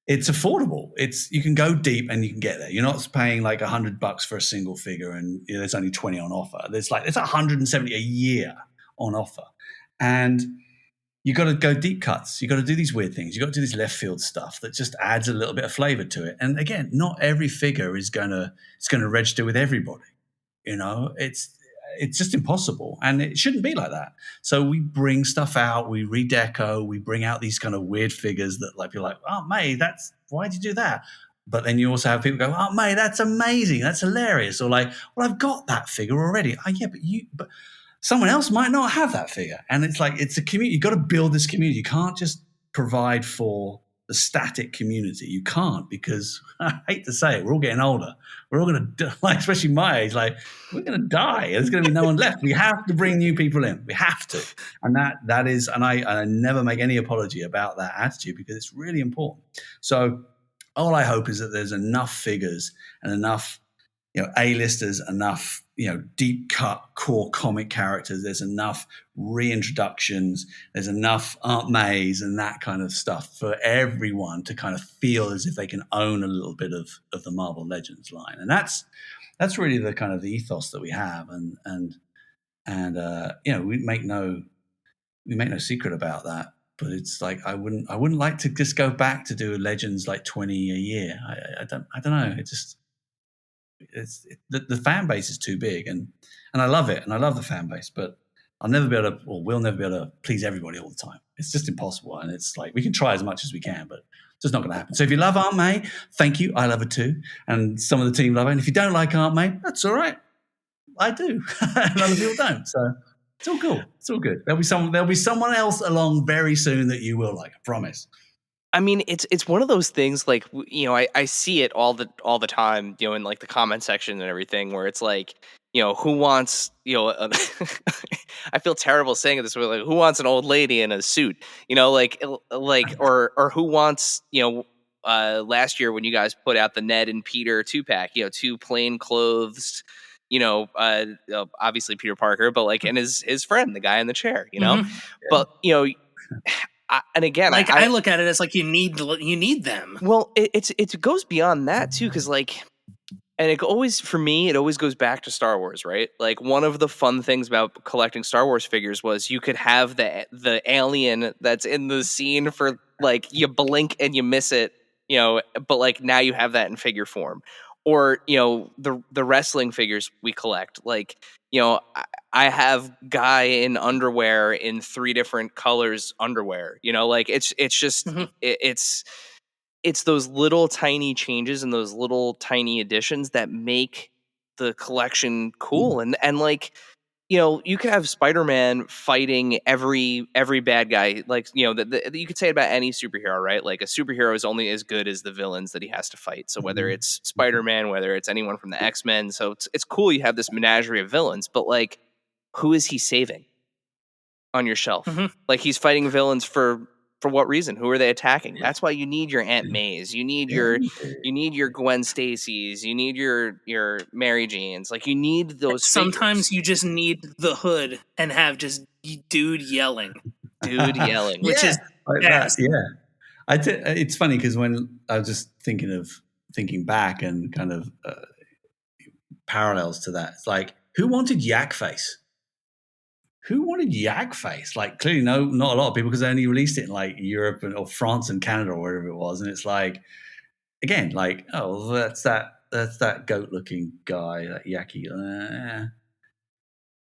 affordable. You can go deep and you can get there. You're not paying like $100 for a single figure and there's only 20 on offer. There's 170 a year on offer. And you got to go deep cuts. You got to do these weird things. You got to do this left field stuff that just adds a little bit of flavor to it. And again, not every figure is going to register with everybody. It's just impossible, and it shouldn't be like that. So we bring stuff out, we redeco, we bring out these kind of weird figures that like you're like, oh May, why'd you do that? But then you also have people go, oh May, that's amazing, that's hilarious, or like, well, I've got that figure already. Oh yeah, but someone else might not have that figure. And it's like, it's a community. You've got to build this community. You can't just provide for the static community. You can't, because I hate to say it, we're all getting older. We're all going to, especially my age, we're going to die. There's going to be no one left. We have to bring new people in. We have to. And that is, and I never make any apology about that attitude because it's really important. So all I hope is that there's enough figures and enough, A-listers, enough, deep cut core comic characters. There's enough reintroductions. There's enough Aunt Mays and that kind of stuff for everyone to kind of feel as if they can own a little bit of the Marvel Legends line. And that's really the kind of the ethos that we have. And we make no secret about that. But it's like I wouldn't like to just go back to do Legends like 20 a year. I don't know. It just the fan base is too big, and I love it, and I love the fan base, but we'll never be able to please everybody all the time. It's just impossible, and it's like we can try as much as we can, but it's just not going to happen. So if you love Aunt May, thank you. I love her too, and some of the team love her. And if you don't like Aunt May, that's all right. I do, and other people don't. So it's all cool. It's all good. There'll be someone else along very soon that you will like. I promise. I mean, it's one of those things like, I see it all the time, in like the comment section and everything where it's like, who wants, I feel terrible saying it this way, like who wants an old lady in a suit, or who wants, last year when you guys put out the Ned and Peter 2-pack, two plain clothes, obviously Peter Parker, but like, and his friend, the guy in the chair, Mm-hmm. but, and again, I look at it as like you need them. Well, it goes beyond that too, because like, and it always goes back to Star Wars, right? Like one of the fun things about collecting Star Wars figures was you could have the alien that's in the scene for like you blink and you miss it, but like now you have that in figure form. Or the wrestling figures we collect, like I have guy in underwear in 3 different colors underwear. Like it's just it's it's those little tiny changes and those little tiny additions that make the collection cool. And like, you know, you could have Spider-Man fighting every bad guy. Like, you know, you could say it about any superhero, right? Like a superhero is only as good as the villains that he has to fight. So whether it's Spider-Man, whether it's anyone from the X-Men, so it's cool you have this menagerie of villains, but like, who is he saving on your shelf? Like, he's fighting villains for what reason? Who are they attacking? That's why you need your Aunt Mays. You need your Gwen Stacy's. You need your Mary Janes. Like, you need those Sometimes figures. you just need the hood and have just dude yelling. Which is like that. Yeah. It's funny because when I was just thinking back and kind of parallels to that, it's like, who wanted Yak Face? Who wanted Yak Face? Like, clearly, not a lot of people, because they only released it in like Europe or France and Canada or wherever it was. And it's like, again, like, oh, well, that's that goat-looking guy, that Yaki.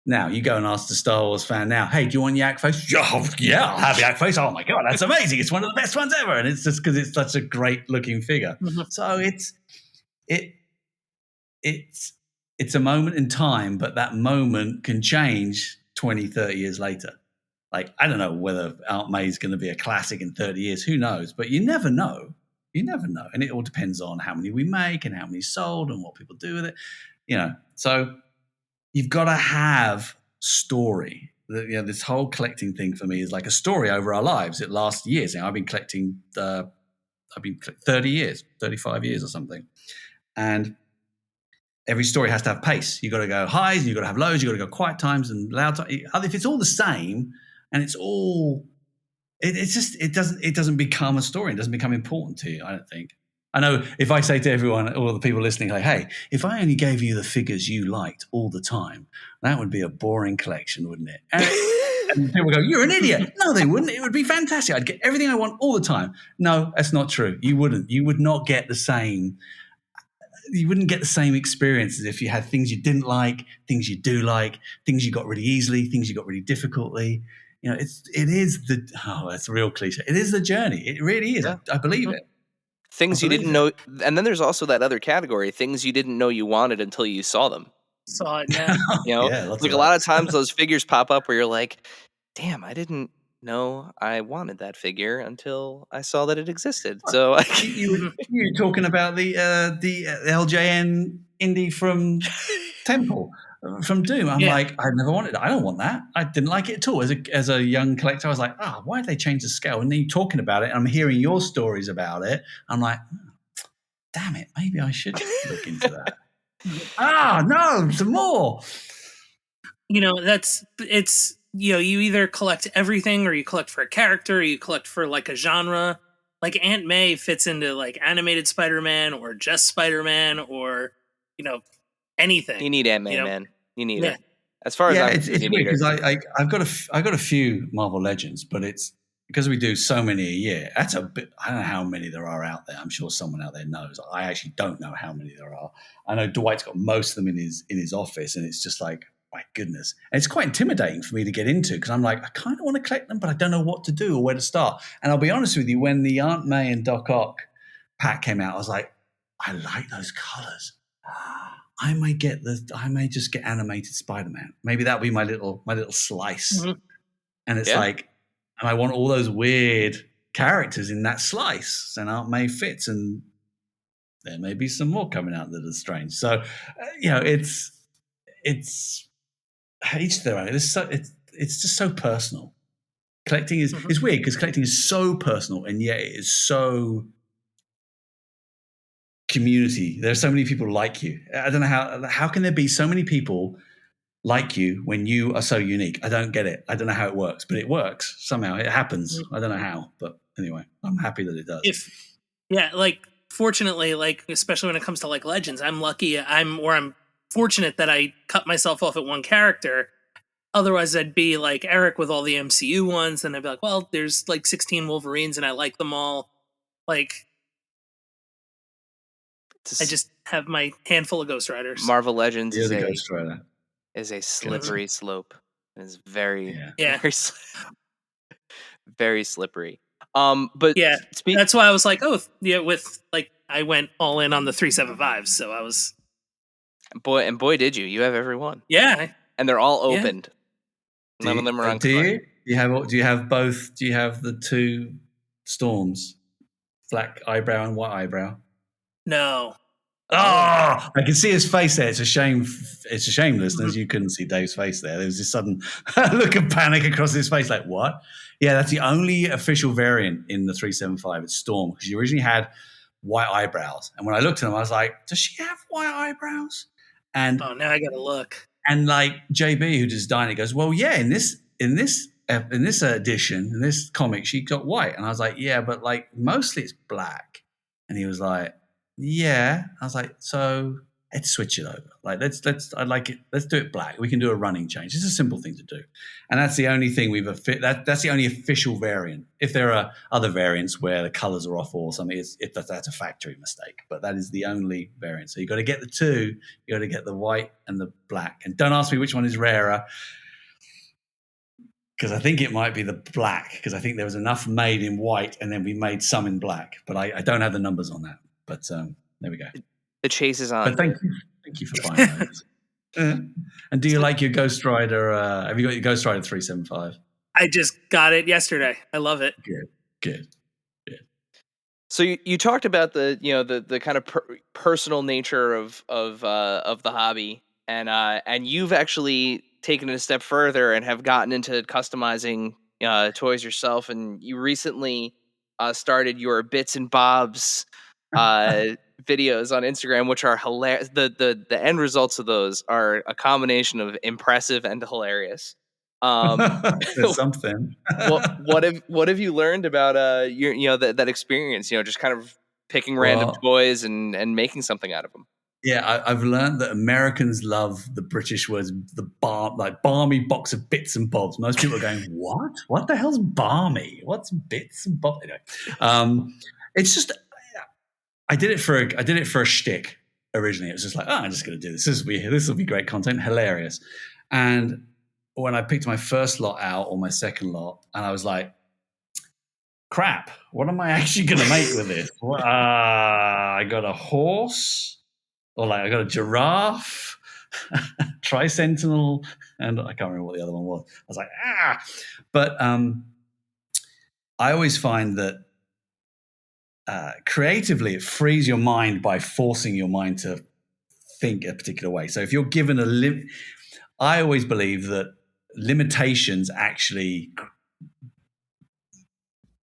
Now you go and ask the Star Wars fan now, hey, do you want Yak Face? Yeah, I'll have Yak Face. Oh my god, that's amazing! It's one of the best ones ever, and it's just because it's such a great-looking figure. So it's a moment in time, but that moment can change 20, 30 years later. Like, I don't know whether Aunt May is going to be a classic in 30 years. Who knows? But you never know. You never know. And it all depends on how many we make and how many sold and what people do with it. You know, so you've got to have story. You know, this whole collecting thing for me is like a story over our lives. It lasts years. You know, I've been collecting 30 years, 35 years or something. And every story has to have pace. You've got to go highs, and you've got to have lows, you've got to go quiet times and loud times. If it's all the same and it's all, it doesn't become a story. It doesn't become important to you, I don't think. I know if I say to everyone, all the people listening, like, hey, if I only gave you the figures you liked all the time, that would be a boring collection, wouldn't it? And people go, you're an idiot. No, they wouldn't. It would be fantastic. I'd get everything I want all the time. No, that's not true. You wouldn't. You would not get the same. You wouldn't get the same experience as if you had things you didn't like, things you do like, things you got really easily, things you got really difficultly. You know, that's a real cliche. It is the journey. It really is. Yeah. I believe it. Things you didn't know. And then there's also that other category, things you didn't know you wanted until you saw them. Saw it, yeah. You know, Yeah, like a lot of times those figures pop up where you're like, damn, I didn't know I wanted that figure until I saw that it existed. So you were talking about the LJN indie from Temple, from Doom. I'm like, I never wanted it. I don't want that. I didn't like it at all. As a young collector, I was like, why did they change the scale? And then you're talking about it, and I'm hearing your stories about it. I'm like, damn it, maybe I should look into that. No, some more. You know, it's you know, you either collect everything or you collect for a character or you collect for like a genre. Like Aunt May fits into like animated Spider-Man or just Spider-Man or, you know, anything. You need Aunt May, man. You need her. As far as it's weird because I've got a few Marvel Legends, but it's because we do so many a year. That's a bit. I don't know how many there are out there. I'm sure someone out there knows. I actually don't know how many there are. I know Dwight's got most of them in his office, and it's just like, my goodness. And it's quite intimidating for me to get into because I'm like, I kind of want to collect them, but I don't know what to do or where to start. And I'll be honest with you, when the Aunt May and Doc Ock pack came out, I was like, I like those colors. I may just get animated Spider-Man. Maybe that'll be my little slice. Mm-hmm. And it's like, and I want all those weird characters in that slice. And Aunt May fits, and there may be some more coming out that are strange. So, you know, it's each their own. It's just so personal. Collecting is it's weird because collecting is so personal, and yet it is so community. There are so many people like you. I don't know how can there be so many people like you when you are so unique. I don't get it. I don't know how it works, but it works somehow. It happens. I don't know how, but anyway, I'm happy that it does. Like fortunately, like especially when it comes to like Legends, I'm lucky. I'm fortunate that I cut myself off at one character. Otherwise, I'd be like Eric with all the MCU ones, and I'd be like, well, there's like 16 Wolverines, and I like them all. Like, I just have my handful of Ghost Riders. Marvel Legends is Ghost Rider. Is a slippery slope. It's very, very very slippery. But yeah, that's why I was like, oh, yeah, with like I went all in on the 375s, so I was boy, did you have every one? Yeah, and they're all opened. None of them are on. Do you? Do you have both? Do you have the two storms, black eyebrow and white eyebrow? No. Oh, I can see his face there. It's a shame. It's a shame, listeners. You couldn't see Dave's face there. There was this sudden look of panic across his face. Like, what? Yeah, that's the only official variant in the 375. It's Storm, because you originally had white eyebrows. And when I looked at them, I was like, does she have white eyebrows? And now I gotta look. And like JB, who designed it, goes, well, yeah, in this edition, in this comic, she got white. And I was like, yeah, but like mostly it's black. And he was like, yeah. I was like, so let's switch it over. Like I like it. Let's do it black. We can do a running change. It's a simple thing to do. And that's the only thing that's the only official variant. If there are other variants where the colors are off or something, that's a factory mistake. But that is the only variant. So you got to get the two. You got to get the white and the black. And don't ask me which one is rarer, because I think it might be the black, because I think there was enough made in white and then we made some in black. But I don't have the numbers on that. But there we go. The chase is on. But thank you for buying those. And do you like your Ghost Rider? Have you got your Ghost Rider 375? I just got it yesterday. I love it. Good. So you talked about the kind of personal nature of the hobby, and you've actually taken it a step further and have gotten into customizing toys yourself, and you recently started your Bits and Bobs videos on Instagram, which are hilarious. The end results of those are a combination of impressive and hilarious. There's something. what have you learned about your that experience? Just kind of picking random toys and making something out of them. Yeah, I've learned that Americans love the British words, like Barmy box of Bits and Bobs. Most people are going, what? What the hell's Barmy? What's Bits and Bobs? Anyway, it's just I did it for a shtick originally. It was just like, I'm just going to do this. This will be great content, hilarious. And when I picked my first lot out or my second lot, and I was like, crap, what am I actually going to make with this? I got a horse, or like I got a giraffe, tri-sentinel, and I can't remember what the other one was. I was like, But I always find that creatively, it frees your mind by forcing your mind to think a particular way. So if you're given I always believe that limitations actually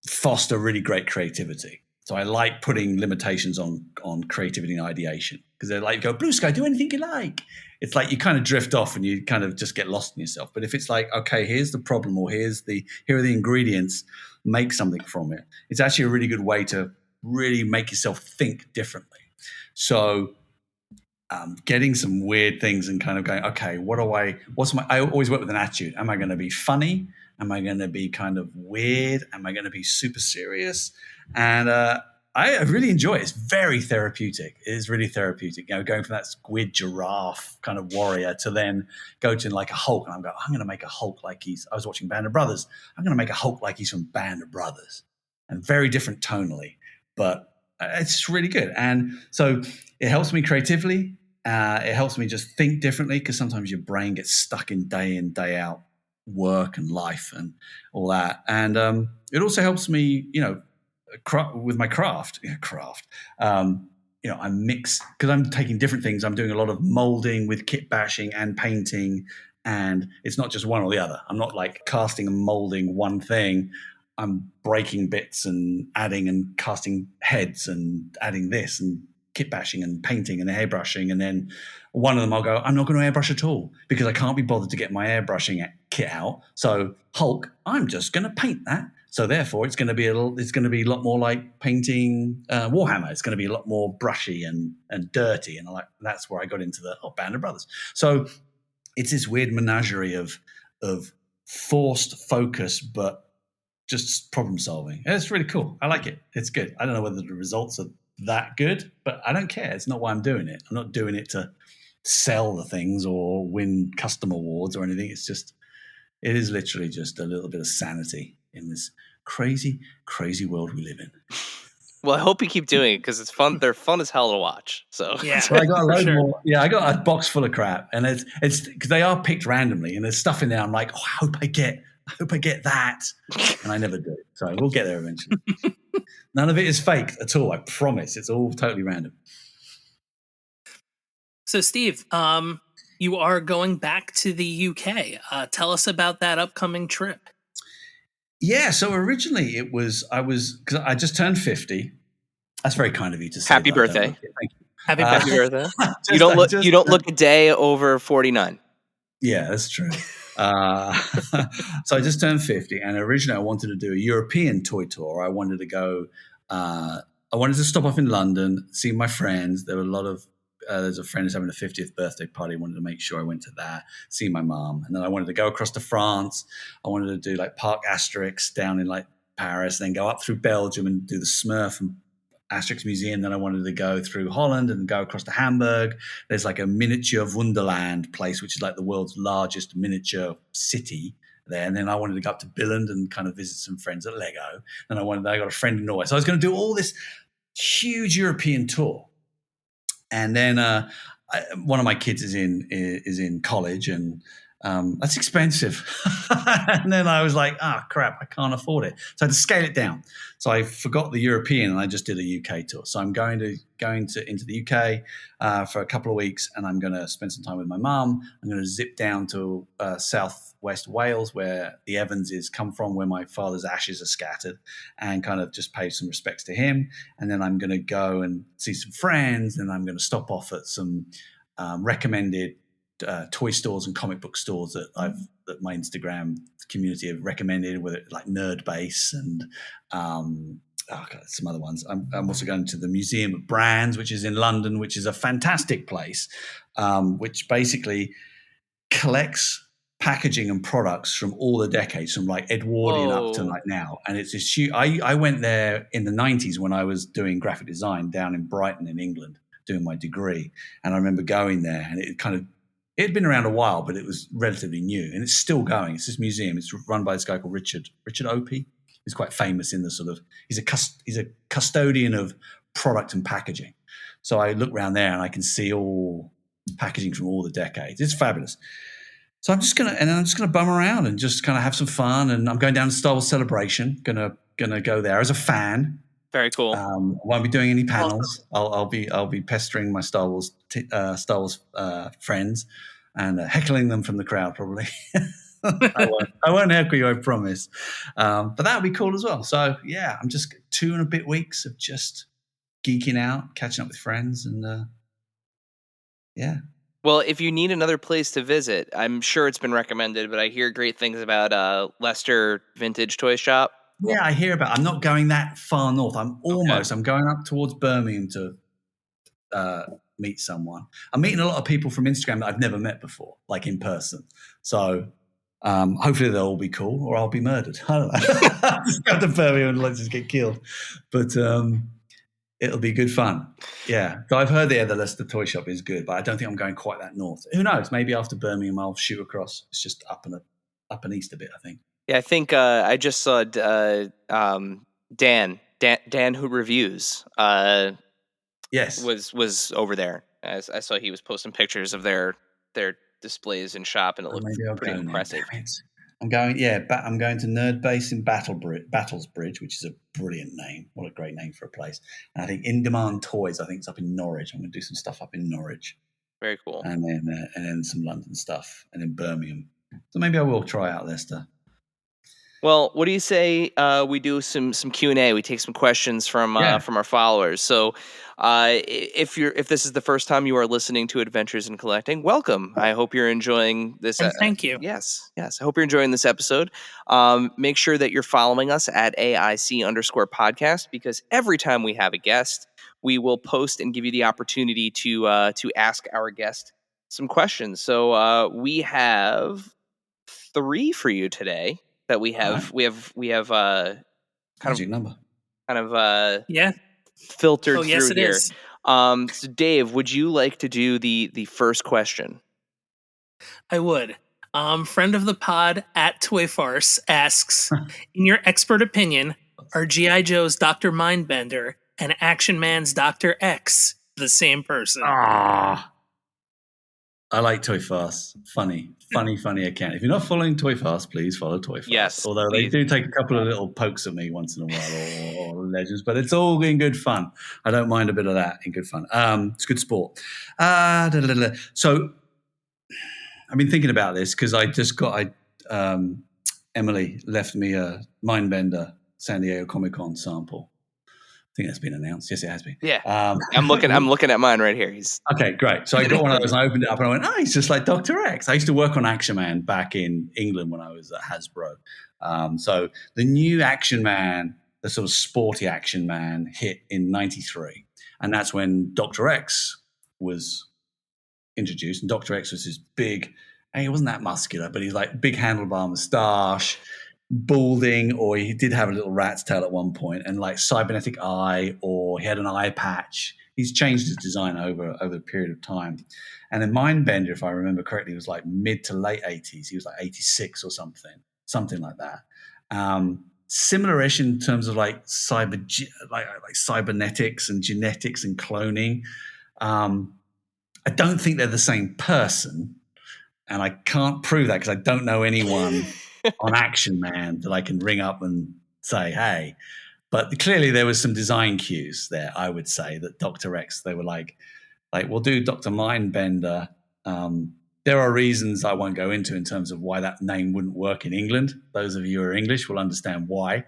foster really great creativity. So I like putting limitations on creativity and ideation, because they're like, go, blue sky, do anything you like. It's like you kind of drift off and you kind of just get lost in yourself. But if it's like, okay, here's the problem, or here are the ingredients, make something from it. It's actually a really good way to really make yourself think differently. So getting some weird things and kind of going, okay, I always work with an attitude. Am I going to be funny? Am I going to be kind of weird? Am I going to be super serious? And I really enjoy it. It's very therapeutic. It is really therapeutic. Going from that weird giraffe kind of warrior to then go to like a Hulk. And I'm going to make a Hulk like I was watching Band of Brothers. I'm going to make a Hulk like he's from Band of Brothers. And very different tonally, but it's really good. And so it helps me creatively. It helps me just think differently, because sometimes your brain gets stuck in day out work and life and all that. And it also helps me, with my craft. I mix, because I'm taking different things. I'm doing a lot of molding with kit bashing and painting, and it's not just one or the other. I'm not like casting and molding one thing. I'm breaking bits and adding and casting heads and adding this and kit bashing and painting and airbrushing. And then one of them I'll go, I'm not going to airbrush at all, because I can't be bothered to get my airbrushing kit out. So Hulk, I'm just going to paint that. So therefore it's going to be a lot more like painting Warhammer. It's going to be a lot more brushy and dirty. And that's where I got into the Band of Brothers. So it's this weird menagerie of forced focus, but just problem solving. It's really cool. I like it. It's good. I don't know whether the results are that good, but I don't care. It's not why I'm doing it. I'm not doing it to sell the things or win custom awards or anything. It is literally just a little bit of sanity. in this crazy, crazy world we live in. Well, I hope you keep doing it because it's fun. They're fun as hell to watch. So Yeah, well, I got a load sure. more. Yeah, I got a box full of crap, and it's because they are picked randomly, and there's stuff in there. I'm like, oh, I hope I get that, and I never do. So we'll get there eventually. None of it is fake at all. I promise. It's all totally random. So, Steve, you are going back to the UK. Tell us about that upcoming trip. Yeah. So originally because I just turned 50. That's very kind of you to say. Happy birthday! Thank you. Happy Happy birthday. birthday! You don't look a day over 49. Yeah, that's true. So I just turned 50, and originally I wanted to do a European toy tour. I wanted to go. I wanted to stop off in London, see my friends. There were a lot of. There's a friend who's having a 50th birthday party. I wanted to make sure I went to that, see my mom, and then I wanted to go across to France. I wanted to do like Parc Asterix down in like Paris, then go up through Belgium and do the Smurf and Asterix Museum. Then I wanted to go through Holland and go across to Hamburg. There's like a miniature Wonderland place, which is like the world's largest miniature city there. And then I wanted to go up to Billund and kind of visit some friends at Lego. And I got a friend in Norway. So I was going to do all this huge European tour. And then one of my kids is in college, and that's expensive. And then I was like, crap, I can't afford it. So I had to scale it down. So I forgot the European and I just did a UK tour. So I'm going into the UK for a couple of weeks, and I'm going to spend some time with my mum. I'm going to zip down to southwest Wales, where the Evanses come from, where my father's ashes are scattered, and kind of just pay some respects to him. And then I'm going to go and see some friends, and I'm going to stop off at some recommended toy stores and comic book stores that my Instagram community have recommended, whether it's like Nerd Base and some other ones. I'm also going to the Museum of Brands, which is in London, which is a fantastic place, which basically collects packaging and products from all the decades, from like Edwardian up to like now. And it's this huge. I went there in the 90s when I was doing graphic design down in Brighton in England, doing my degree. And I remember going there, and it had been around a while, but it was relatively new, and it's still going. It's this museum. It's run by this guy called Richard Opie. He's quite famous in the sort of, he's a custodian of product and packaging. So I look around there and I can see all packaging from all the decades. It's fabulous. So I'm just gonna bum around and just kind of have some fun. And I'm going down to Star Wars Celebration. Gonna go there as a fan. Very cool. I won't be doing any panels. I'll be pestering my Star Wars friends and heckling them from the crowd probably. I won't heckle you, I promise. But that would be cool as well. So yeah, I'm just 2 and a bit weeks of just geeking out, catching up with friends, and yeah. Well, if you need another place to visit, I'm sure it's been recommended, but I hear great things about Leicester Vintage Toy Shop. Yeah, I hear about it. I'm not going that far north. I'm going up towards Birmingham to meet someone. I'm meeting a lot of people from Instagram that I've never met before, like in person. So hopefully they'll all be cool, or I'll be murdered. I don't know. Just go to Birmingham and let's just get killed. But it'll be good fun. Yeah. So I've heard the Leicester Toy Shop is good, but I don't think I'm going quite that north. Who knows? Maybe after Birmingham I'll shoot across. It's just up and east a bit, I think. Yeah, I think I just saw Dan who reviews. Yes, was over there. I saw he was posting pictures of their displays in shop, and it looked pretty impressive. I'm going to Nerd Base in Battlesbridge, which is a brilliant name. What a great name for a place. And I think In Demand Toys, I think it's up in Norwich. I'm going to do some stuff up in Norwich. Very cool. And then some London stuff, and then Birmingham. So maybe I will try out Leicester. Well, what do you say we do some Q&A? We take some questions from our followers. So if this is the first time you are listening to Adventures in Collecting, welcome. I hope you're enjoying this. Thank you. Yes. I hope you're enjoying this episode. Make sure that you're following us at AIC_podcast, because every time we have a guest, we will post and give you the opportunity to ask our guest some questions. So we have 3 for you today. That we have kind Magic number. Filtered through yes, it here. Is. So Dave, would you like to do the first question? I would. Friend of the pod at Toy Farce asks, in your expert opinion, are G.I. Joe's Dr. Mindbender and Action Man's Dr. X the same person? I like Toy Fast. Funny account. If you're not following Toy Fast, please follow Toy Fast. Yes, although please. They do take a couple of little pokes at me once in a while, or legends, but it's all in good fun. I don't mind a bit of that in good fun. It's good sport. So I've been thinking about this because I just got Emily left me a Mindbender San Diego Comic-Con sample. I think that's been announced. Yes, it has been. Yeah. I'm looking at mine right here. Okay, great. So I got one of those and I opened it up and I went, he's just like Dr. X. I used to work on Action Man back in England when I was at Hasbro. So the new Action Man, the sort of sporty Action Man, hit in 93. And that's when Dr. X was introduced. And Dr. X was this big, he wasn't that muscular, but he's like big handlebar moustache, balding, or he did have a little rat's tail at one point, and like cybernetic eye, or he had an eye patch. He's changed his design over a period of time. And then Mindbender, if I remember correctly, was like mid to late 80s. He was like 86 or something like that. Similar-ish in terms of like cybernetics and genetics and cloning. I don't think they're the same person, and I can't prove that because I don't know anyone on Action Man that I can ring up and say, hey. But clearly there was some design cues there, I would say, that Dr. X, they were like we'll do Dr. Mindbender. There are reasons I won't go into in terms of why that name wouldn't work in England. Those of you who are English will understand why.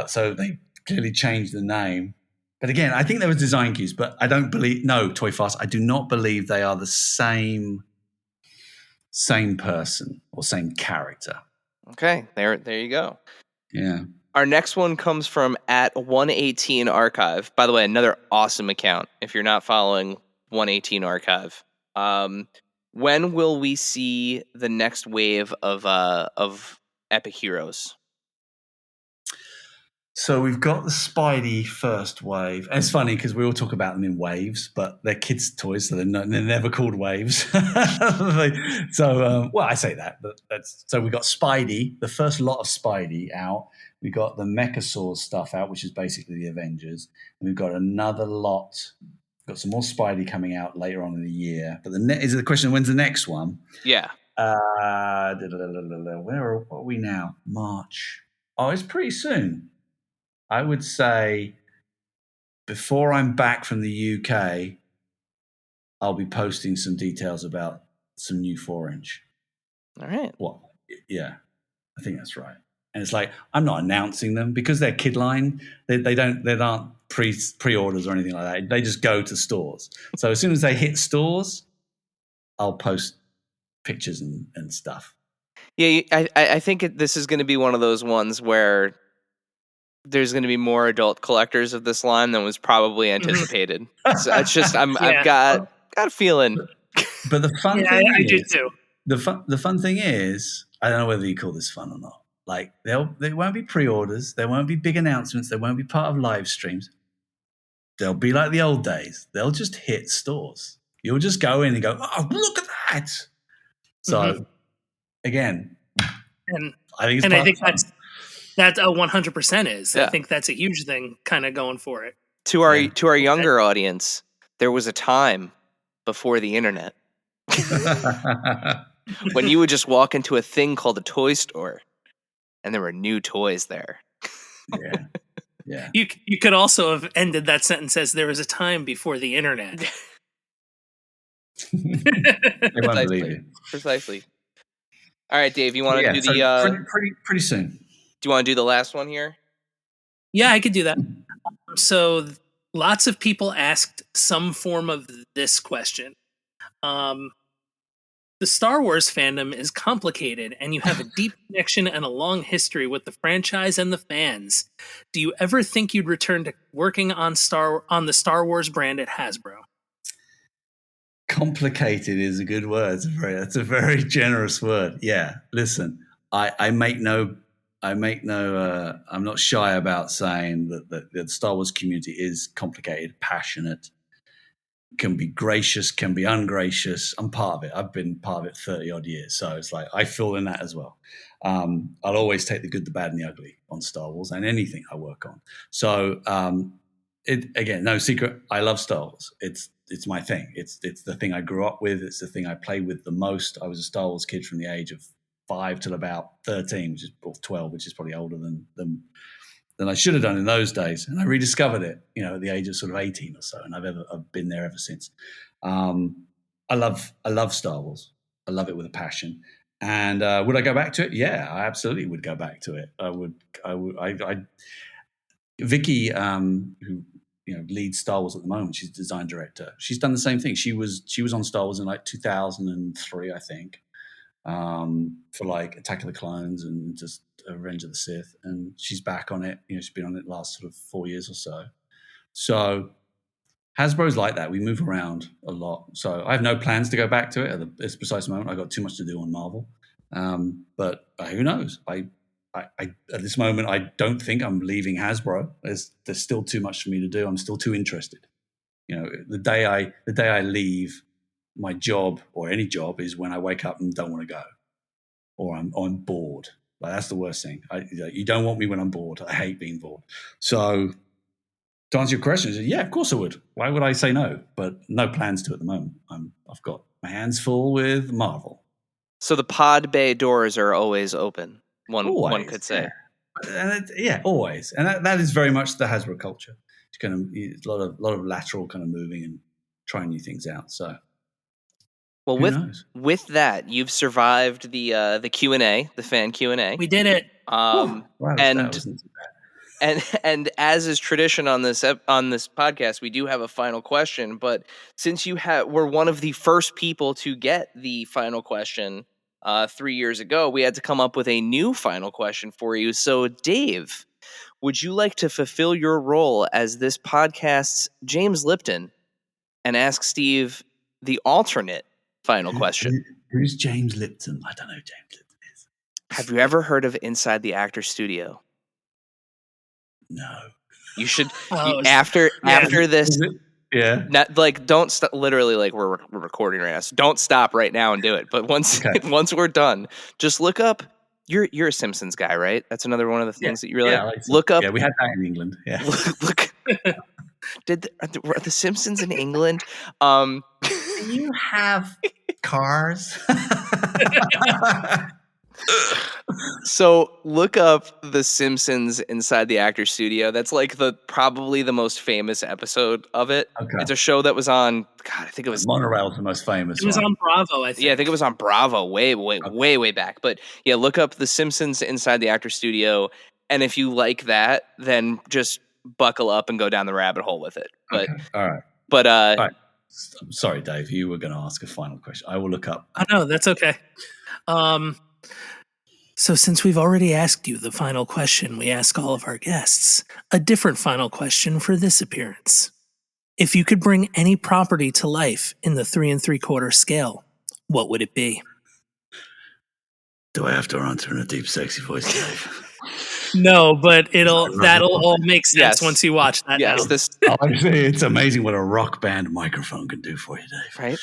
So they clearly changed the name. But again, I think there was design cues, but I don't believe, no, Toy Fast, I do not believe they are the same person or same character. Okay, there you go. Yeah. Our next one comes from at 118 Archive. By the way, another awesome account. If you're not following 118 Archive, when will we see the next wave of epic heroes? So we've got the Spidey first wave. And it's funny because we all talk about them in waves, but they're kids' toys, so they're never called waves. So, I say that, but so we got Spidey, the first lot of Spidey out. We got the Mechasaur stuff out, which is basically the Avengers. And we've got another lot. Got some more Spidey coming out later on in the year. But is the question, when's the next one? Yeah. Where are we now? March. Oh, it's pretty soon. I would say before I'm back from the UK, I'll be posting some details about some new 4-inch. All right. Well, yeah, I think that's right. And it's like, I'm not announcing them because they're kid line. They aren't pre-orders or anything like that. They just go to stores. So as soon as they hit stores, I'll post pictures and stuff. Yeah, I think this is going to be one of those ones where there's going to be more adult collectors of this line than was probably anticipated. So it's just I've got a feeling. But the fun thing I do too. The fun thing is, I don't know whether you call this fun or not. Like there won't be pre-orders, there won't be big announcements, there won't be part of live streams. They'll be like the old days. They'll just hit stores. You'll just go in and go, oh, look at that. So again, I think that's 100% is. Yeah. I think that's a huge thing kind of going for it. To our younger audience, there was a time before the internet when you would just walk into a thing called a toy store and there were new toys there. Yeah. You could also have ended that sentence as there was a time before the internet. They won't believe you. Precisely. All right, Dave, you want to do the pretty soon. Do you want to do the last one here? Yeah, I could do that. So lots of people asked some form of this question. The Star Wars fandom is complicated, and you have a deep connection and a long history with the franchise and the fans. Do you ever think you'd return to working on the Star Wars brand at Hasbro? Complicated is a good word. It's a very generous word. Yeah. Listen, I'm not shy about saying that the Star Wars community is complicated, passionate, can be gracious, can be ungracious. I'm part of it. I've been part of it 30 odd years. So it's like, I feel in that as well. I'll always take the good, the bad, and the ugly on Star Wars and anything I work on. So again, no secret. I love Star Wars. It's my thing. It's the thing I grew up with. It's the thing I play with the most. I was a Star Wars kid from the age of 5 till about 13, or 12, which is probably older than I should have done in those days. And I rediscovered it, at the age of sort of 18 or so. And I've been there ever since. I love Star Wars. I love it with a passion. And would I go back to it? Yeah, I absolutely would go back to it. I would. Vicky, who leads Star Wars at the moment, she's design director. She's done the same thing. She was on Star Wars in like 2003, I think, for like Attack of the Clones and just Revenge of the Sith, and she's back on it. She's been on it the last sort of 4 years or so. So Hasbro's like that. We move around a lot. So I have no plans to go back to it at this precise moment. I've got too much to do on Marvel. But who knows? I at this moment, I don't think I'm leaving Hasbro. There's still too much for me to do. I'm still too interested. The day I leave my job or any job is when I wake up and don't want to go, or I'm bored. Like, that's the worst thing. You don't want me when I'm bored. I hate being bored. So to answer your question, yeah, of course I would. Why would I say no? But no plans to at the moment. I've got my hands full with Marvel. So the pod bay doors are always open. One could say. Yeah, always. And that is very much the Hasbro culture. It's kind of a lot of lateral kind of moving and trying new things out. So. Well, with that, you've survived the Q&A, the fan Q&A. We did it. Wow, and as is tradition on this podcast, we do have a final question. But since were one of the first people to get the final question 3 years ago, we had to come up with a new final question for you. So, Dave, would you like to fulfill your role as this podcast's James Lipton and ask Steve the alternate final question? Who's James Lipton? I don't know who James Lipton is. Have you ever heard of Inside the Actor Studio? No. You should after this. Yeah. Not like don't stop. Literally, like we're recording right now. So don't stop right now and do it. But once we're done, just look up. You're a Simpsons guy, right? That's another one of the things that you really look up. Yeah, we had that in England. Yeah. Look. Were the Simpsons in England? Do you have cars? So look up The Simpsons Inside the Actor Studio. That's like probably the most famous episode of it. Okay. It's a show that was on, God, I think it was Monorail's the most famous. It was on Bravo, I think. Yeah, I think it was on Bravo way back. But yeah, look up The Simpsons Inside the Actor Studio, and if you like that, then just buckle up and go down the rabbit hole with it. But all right. But all right. I'm sorry, Dave, you were going to ask a final question. I will look up. Oh, no, that's okay. So since we've already asked you the final question, we ask all of our guests a different final question for this appearance. If you could bring any property to life in the 3 3/4 scale, what would it be? Do I have to answer in a deep, sexy voice, Dave? No, but that'll all make sense once you watch that. Yes, it's amazing what a rock band microphone can do for you, Dave. Right?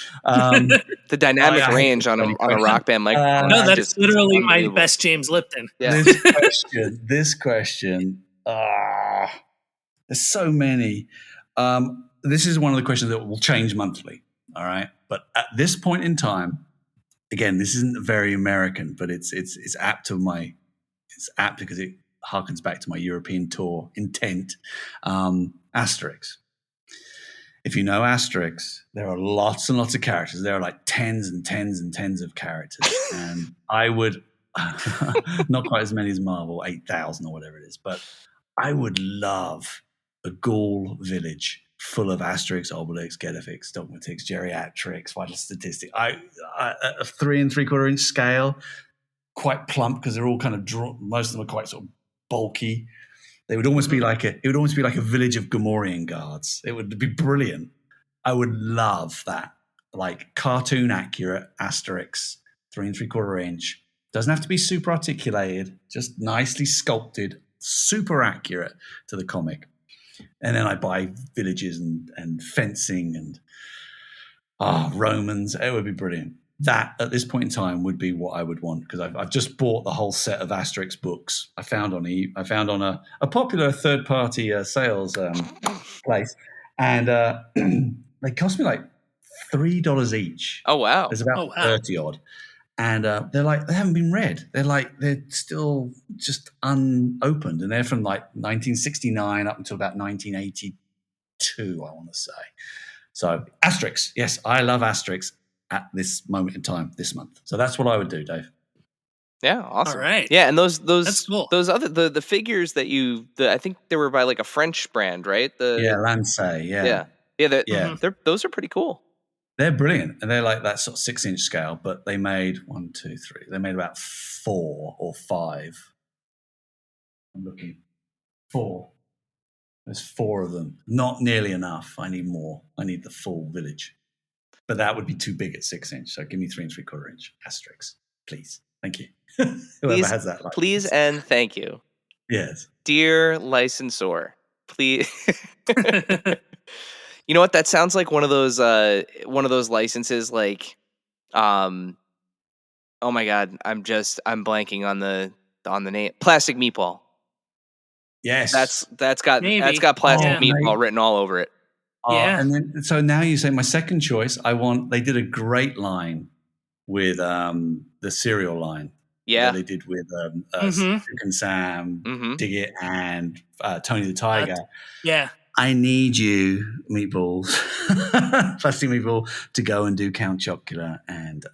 The dynamic range on a rock band microphone. No, that's literally my best James Lipton. Yeah. This question. There's so many. This is one of the questions that will change monthly. All right, but at this point in time, again, this isn't very American, but it's apt because it harkens back to my European tour intent. Asterix. If you know Asterix, there are lots and lots of characters. There are like tens and tens and tens of characters. And I would, not quite as many as Marvel, 8,000 or whatever it is, but I would love a Gaul village full of Asterix, Obelix, Getafix, Dogmatix, Geriatrix, Vital Statistic. A 3 3/4 inch scale, quite plump because they're all kind of most of them are quite sort of bulky. They would almost be like a village of Gamorrean guards. It would be brilliant. I would love that. Like cartoon accurate Asterix, 3 3/4 inch. Doesn't have to be super articulated, just nicely sculpted, super accurate to the comic. And then I buy villages and fencing and Romans. It would be brilliant. That at this point in time would be what I would want, because I've just bought the whole set of Asterix books I found on a popular third party sales place, and they cost me like $3 each. Oh wow! There's about 30 odd, and they haven't been read. They're still just unopened, and they're from like 1969 up until about 1982, I want to say. So Asterix, yes, I love Asterix at this moment in time this month. So that's what I would do, Dave. Yeah, awesome. All right. Yeah, and those That's cool. those other the figures that I think they were by like a French brand, right? Lancet, yeah. Those are pretty cool. They're brilliant, and they're like that sort of 6-inch scale. But they made 1, 2, 3. They made about 4 or 5. I'm looking 4. There's 4 of them. Not nearly enough. I need more. I need the full village. But that would be too big at 6-inch. So give me 3 3/4 inch Asterix, please. Thank you. Whoever has that license. Please and thank you. Yes. Dear licensor, please. You know what? That sounds like one of those licenses like, oh my God, I'm blanking on the name. Plastic Meatball. Yes. That's got Plastic Meatball written all over it. Yeah. And then, so now you say my second choice, they did a great line with the cereal line. Yeah. They did with Duke and Sam, Dig It, and Tony the Tiger. Yeah. I need you, Meatballs, Plastic Meatball, to go and do Count Chocula and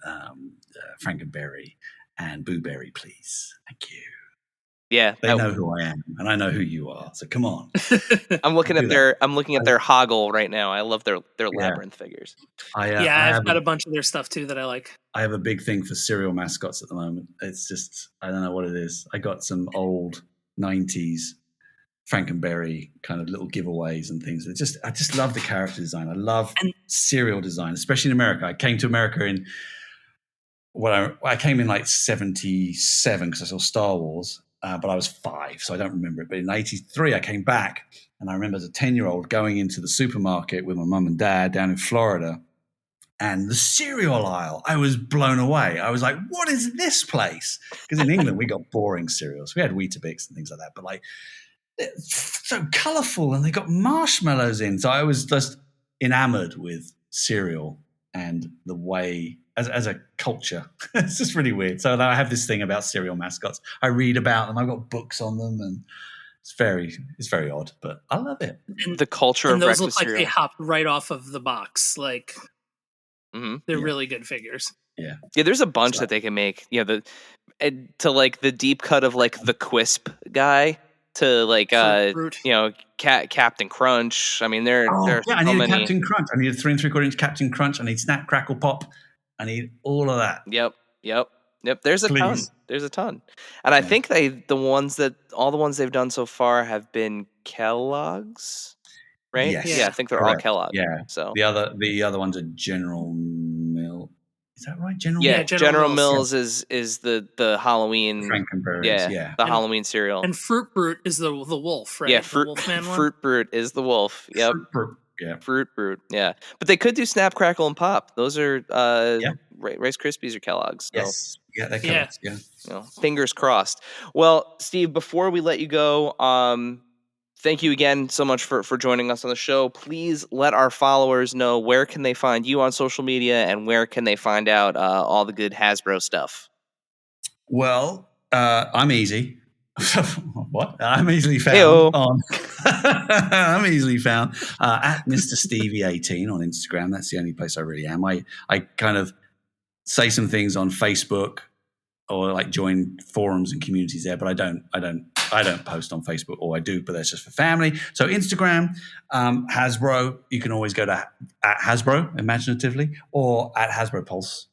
Frankenberry and Boo Berry, please. Thank you. Yeah, they know who I am, and I know who you are. So come on. I'm looking at their Hoggle right now. I love their Labyrinth figures. I've got a bunch of their stuff too that I like. I have a big thing for cereal mascots at the moment. It's just, I don't know what it is. I got some old 90s Frankenberry kind of little giveaways and things. I just love the character design. I love cereal design, especially in America. I came to America I came in like 77 because I saw Star Wars. But I was 5, so I don't remember it. But in 83, I came back, and I remember as a 10-year-old going into the supermarket with my mum and dad down in Florida, and the cereal aisle, I was blown away. I was like, what is this place? Because in England, we got boring cereals. We had Weetabix and things like that, but like, it's so colourful, and they got marshmallows in. So I was just enamored with cereal and the way, as a culture. It's just really weird. So I have this thing about cereal mascots. I read about them. I've got books on them, and it's very odd, but I love it. And the culture of those breakfast look like cereal. They hopped right off of the box. Like they're really good figures. Yeah. Yeah, there's a bunch that they can make. To like the deep cut of like the Quisp guy to like Captain Crunch. I mean, I need a Captain Crunch. I need a 3 3/4 inch Captain Crunch. I need Snap Crackle Pop. I need all of that. Yep. There's a ton. There's a ton. And I think all the ones they've done so far have been Kellogg's, right? Yes. Yeah, I think they're all Kellogg's. Yeah. So the other ones are General Mills. Is that right? General Mills is the Halloween Frankenberries. The Halloween cereal. And Fruit Brute is the wolf, right? Yeah, the Wolfman one? Fruit Brute is the wolf. Yep. Fruit Brute. Yeah. But they could do Snap, Crackle, and Pop. Those are Rice Krispies or Kellogg's. So. Yes. Yeah, they're Kellogg's. Yeah. Fingers crossed. Well, Steve, before we let you go, thank you again so much for joining us on the show. Please let our followers know where can they find you on social media and where can they find out all the good Hasbro stuff. Well, I'm easy. What? I'm easily found I'm easily found at Mr. Stevie 18 on Instagram. That's the only place I really am. I kind of say some things on Facebook or like join forums and communities there, but I don't post on Facebook, or I do, but that's just for family. So Instagram, Hasbro, you can always go to at Hasbro imaginatively, or at Hasbro Pulse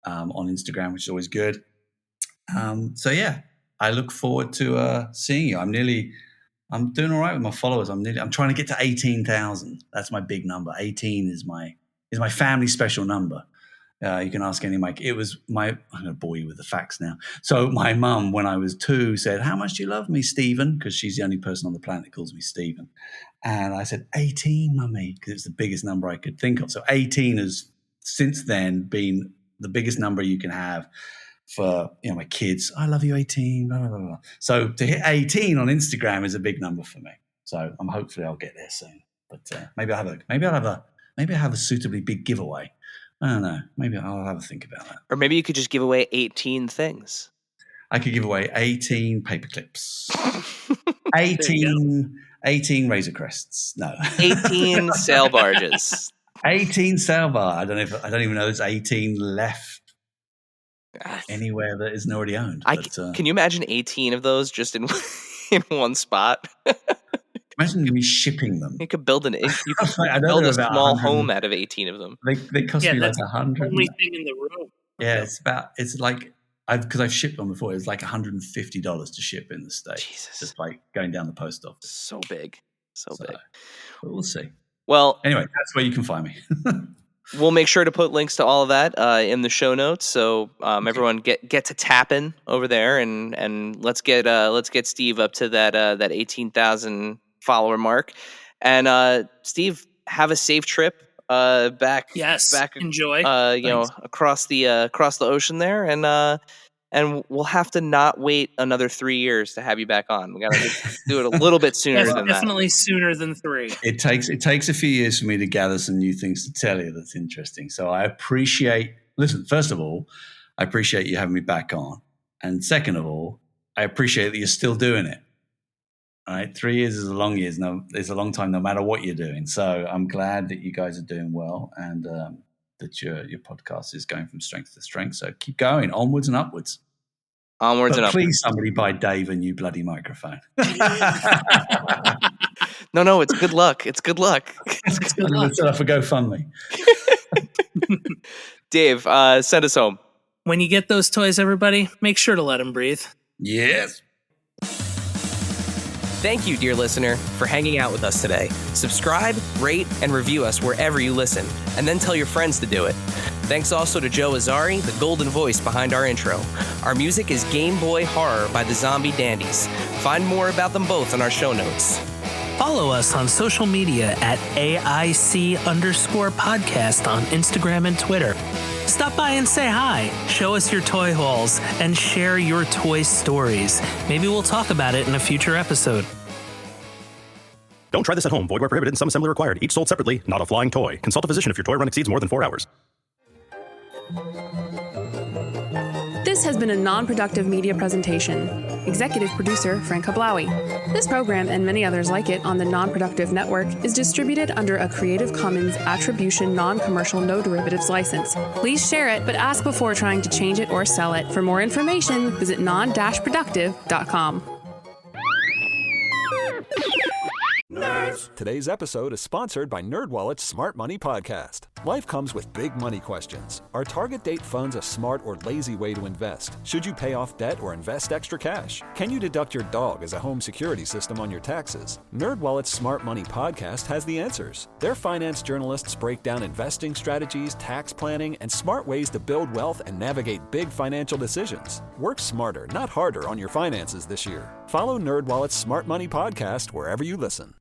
on Instagram, which is always good. So yeah, I look forward to seeing you. I'm doing all right with my followers. I'm trying to get to 18,000. That's my big number. 18 is my family special number. You can ask any of I'm going to bore you with the facts now. So my mum, when I was 2, said, "How much do you love me, Stephen?" Because she's the only person on the planet that calls me Stephen. And I said, 18, mummy, because it's the biggest number I could think of. So 18 has since then been the biggest number you can have for, my kids. I love you, 18, blah, blah, blah, blah. So to hit 18 on Instagram is a big number for me. So hopefully I'll get there soon. But maybe I'll have a suitably big giveaway. I don't know. Maybe I'll have a think about that. Or maybe you could just give away 18 things. I could give away 18 paper clips. 18 Razor Crests. No. 18 sail barges. 18 sail bar. I don't even know there's 18 left anywhere that isn't already owned. Can you imagine 18 of those just in one spot? Imagine me shipping them. You could build a small home out of 18 of them. They cost me like 100. Only thing in the room. Yeah, it's like because I've shipped them before. It's like $150 to ship in the States. Jesus. Just like going down the post office. So big. But we'll see. Well, anyway, that's where you can find me. We'll make sure to put links to all of that in the show notes, so everyone get to tapping over there, and let's get Steve up to that 18,000 follower mark. And Steve, have a safe trip back. Yes, back. Enjoy. Across the ocean there, and we'll have to not wait another 3 years to have you back on. We got to do it a little bit sooner than that. Definitely sooner than 3. It takes a few years for me to gather some new things to tell you that's interesting. So I appreciate, first of all, I appreciate you having me back on. And second of all, I appreciate that you're still doing it. All right. 3 years is a long time no matter what you're doing. So I'm glad that you guys are doing well, and that your podcast is going from strength to strength. So keep going, onwards and upwards. Please, somebody buy Dave a new bloody microphone. No, it's good luck. It's good luck. It's good luck. Set up a GoFundMe. Dave, send us home. When you get those toys, everybody, make sure to let them breathe. Yes. Thank you, dear listener, for hanging out with us today. Subscribe, rate, and review us wherever you listen, and then tell your friends to do it. Thanks also to Joe Azari, the golden voice behind our intro. Our music is Game Boy Horror by the Zombie Dandies. Find more about them both in our show notes. Follow us on social media at AIC_podcast on Instagram and Twitter. Stop by and say hi, show us your toy hauls, and share your toy stories. Maybe we'll talk about it in a future episode. Don't try this at home. Void where prohibited and some assembly required. Each sold separately, not a flying toy. Consult a physician if your toy run exceeds more than 4 hours. This has been a non-productive media presentation. Executive producer, Frank Hablawi. This program and many others like it on the Non-Productive Network is distributed under a Creative Commons Attribution Non-Commercial No Derivatives license. Please share it, but ask before trying to change it or sell it. For more information, visit Non-Productive.com. Today's episode is sponsored by NerdWallet's Smart Money Podcast. Life comes with big money questions. Are target date funds a smart or lazy way to invest? Should you pay off debt or invest extra cash? Can you deduct your dog as a home security system on your taxes? NerdWallet's Smart Money Podcast has the answers. Their finance journalists break down investing strategies, tax planning, and smart ways to build wealth and navigate big financial decisions. Work smarter, not harder on your finances this year. Follow NerdWallet's Smart Money Podcast wherever you listen.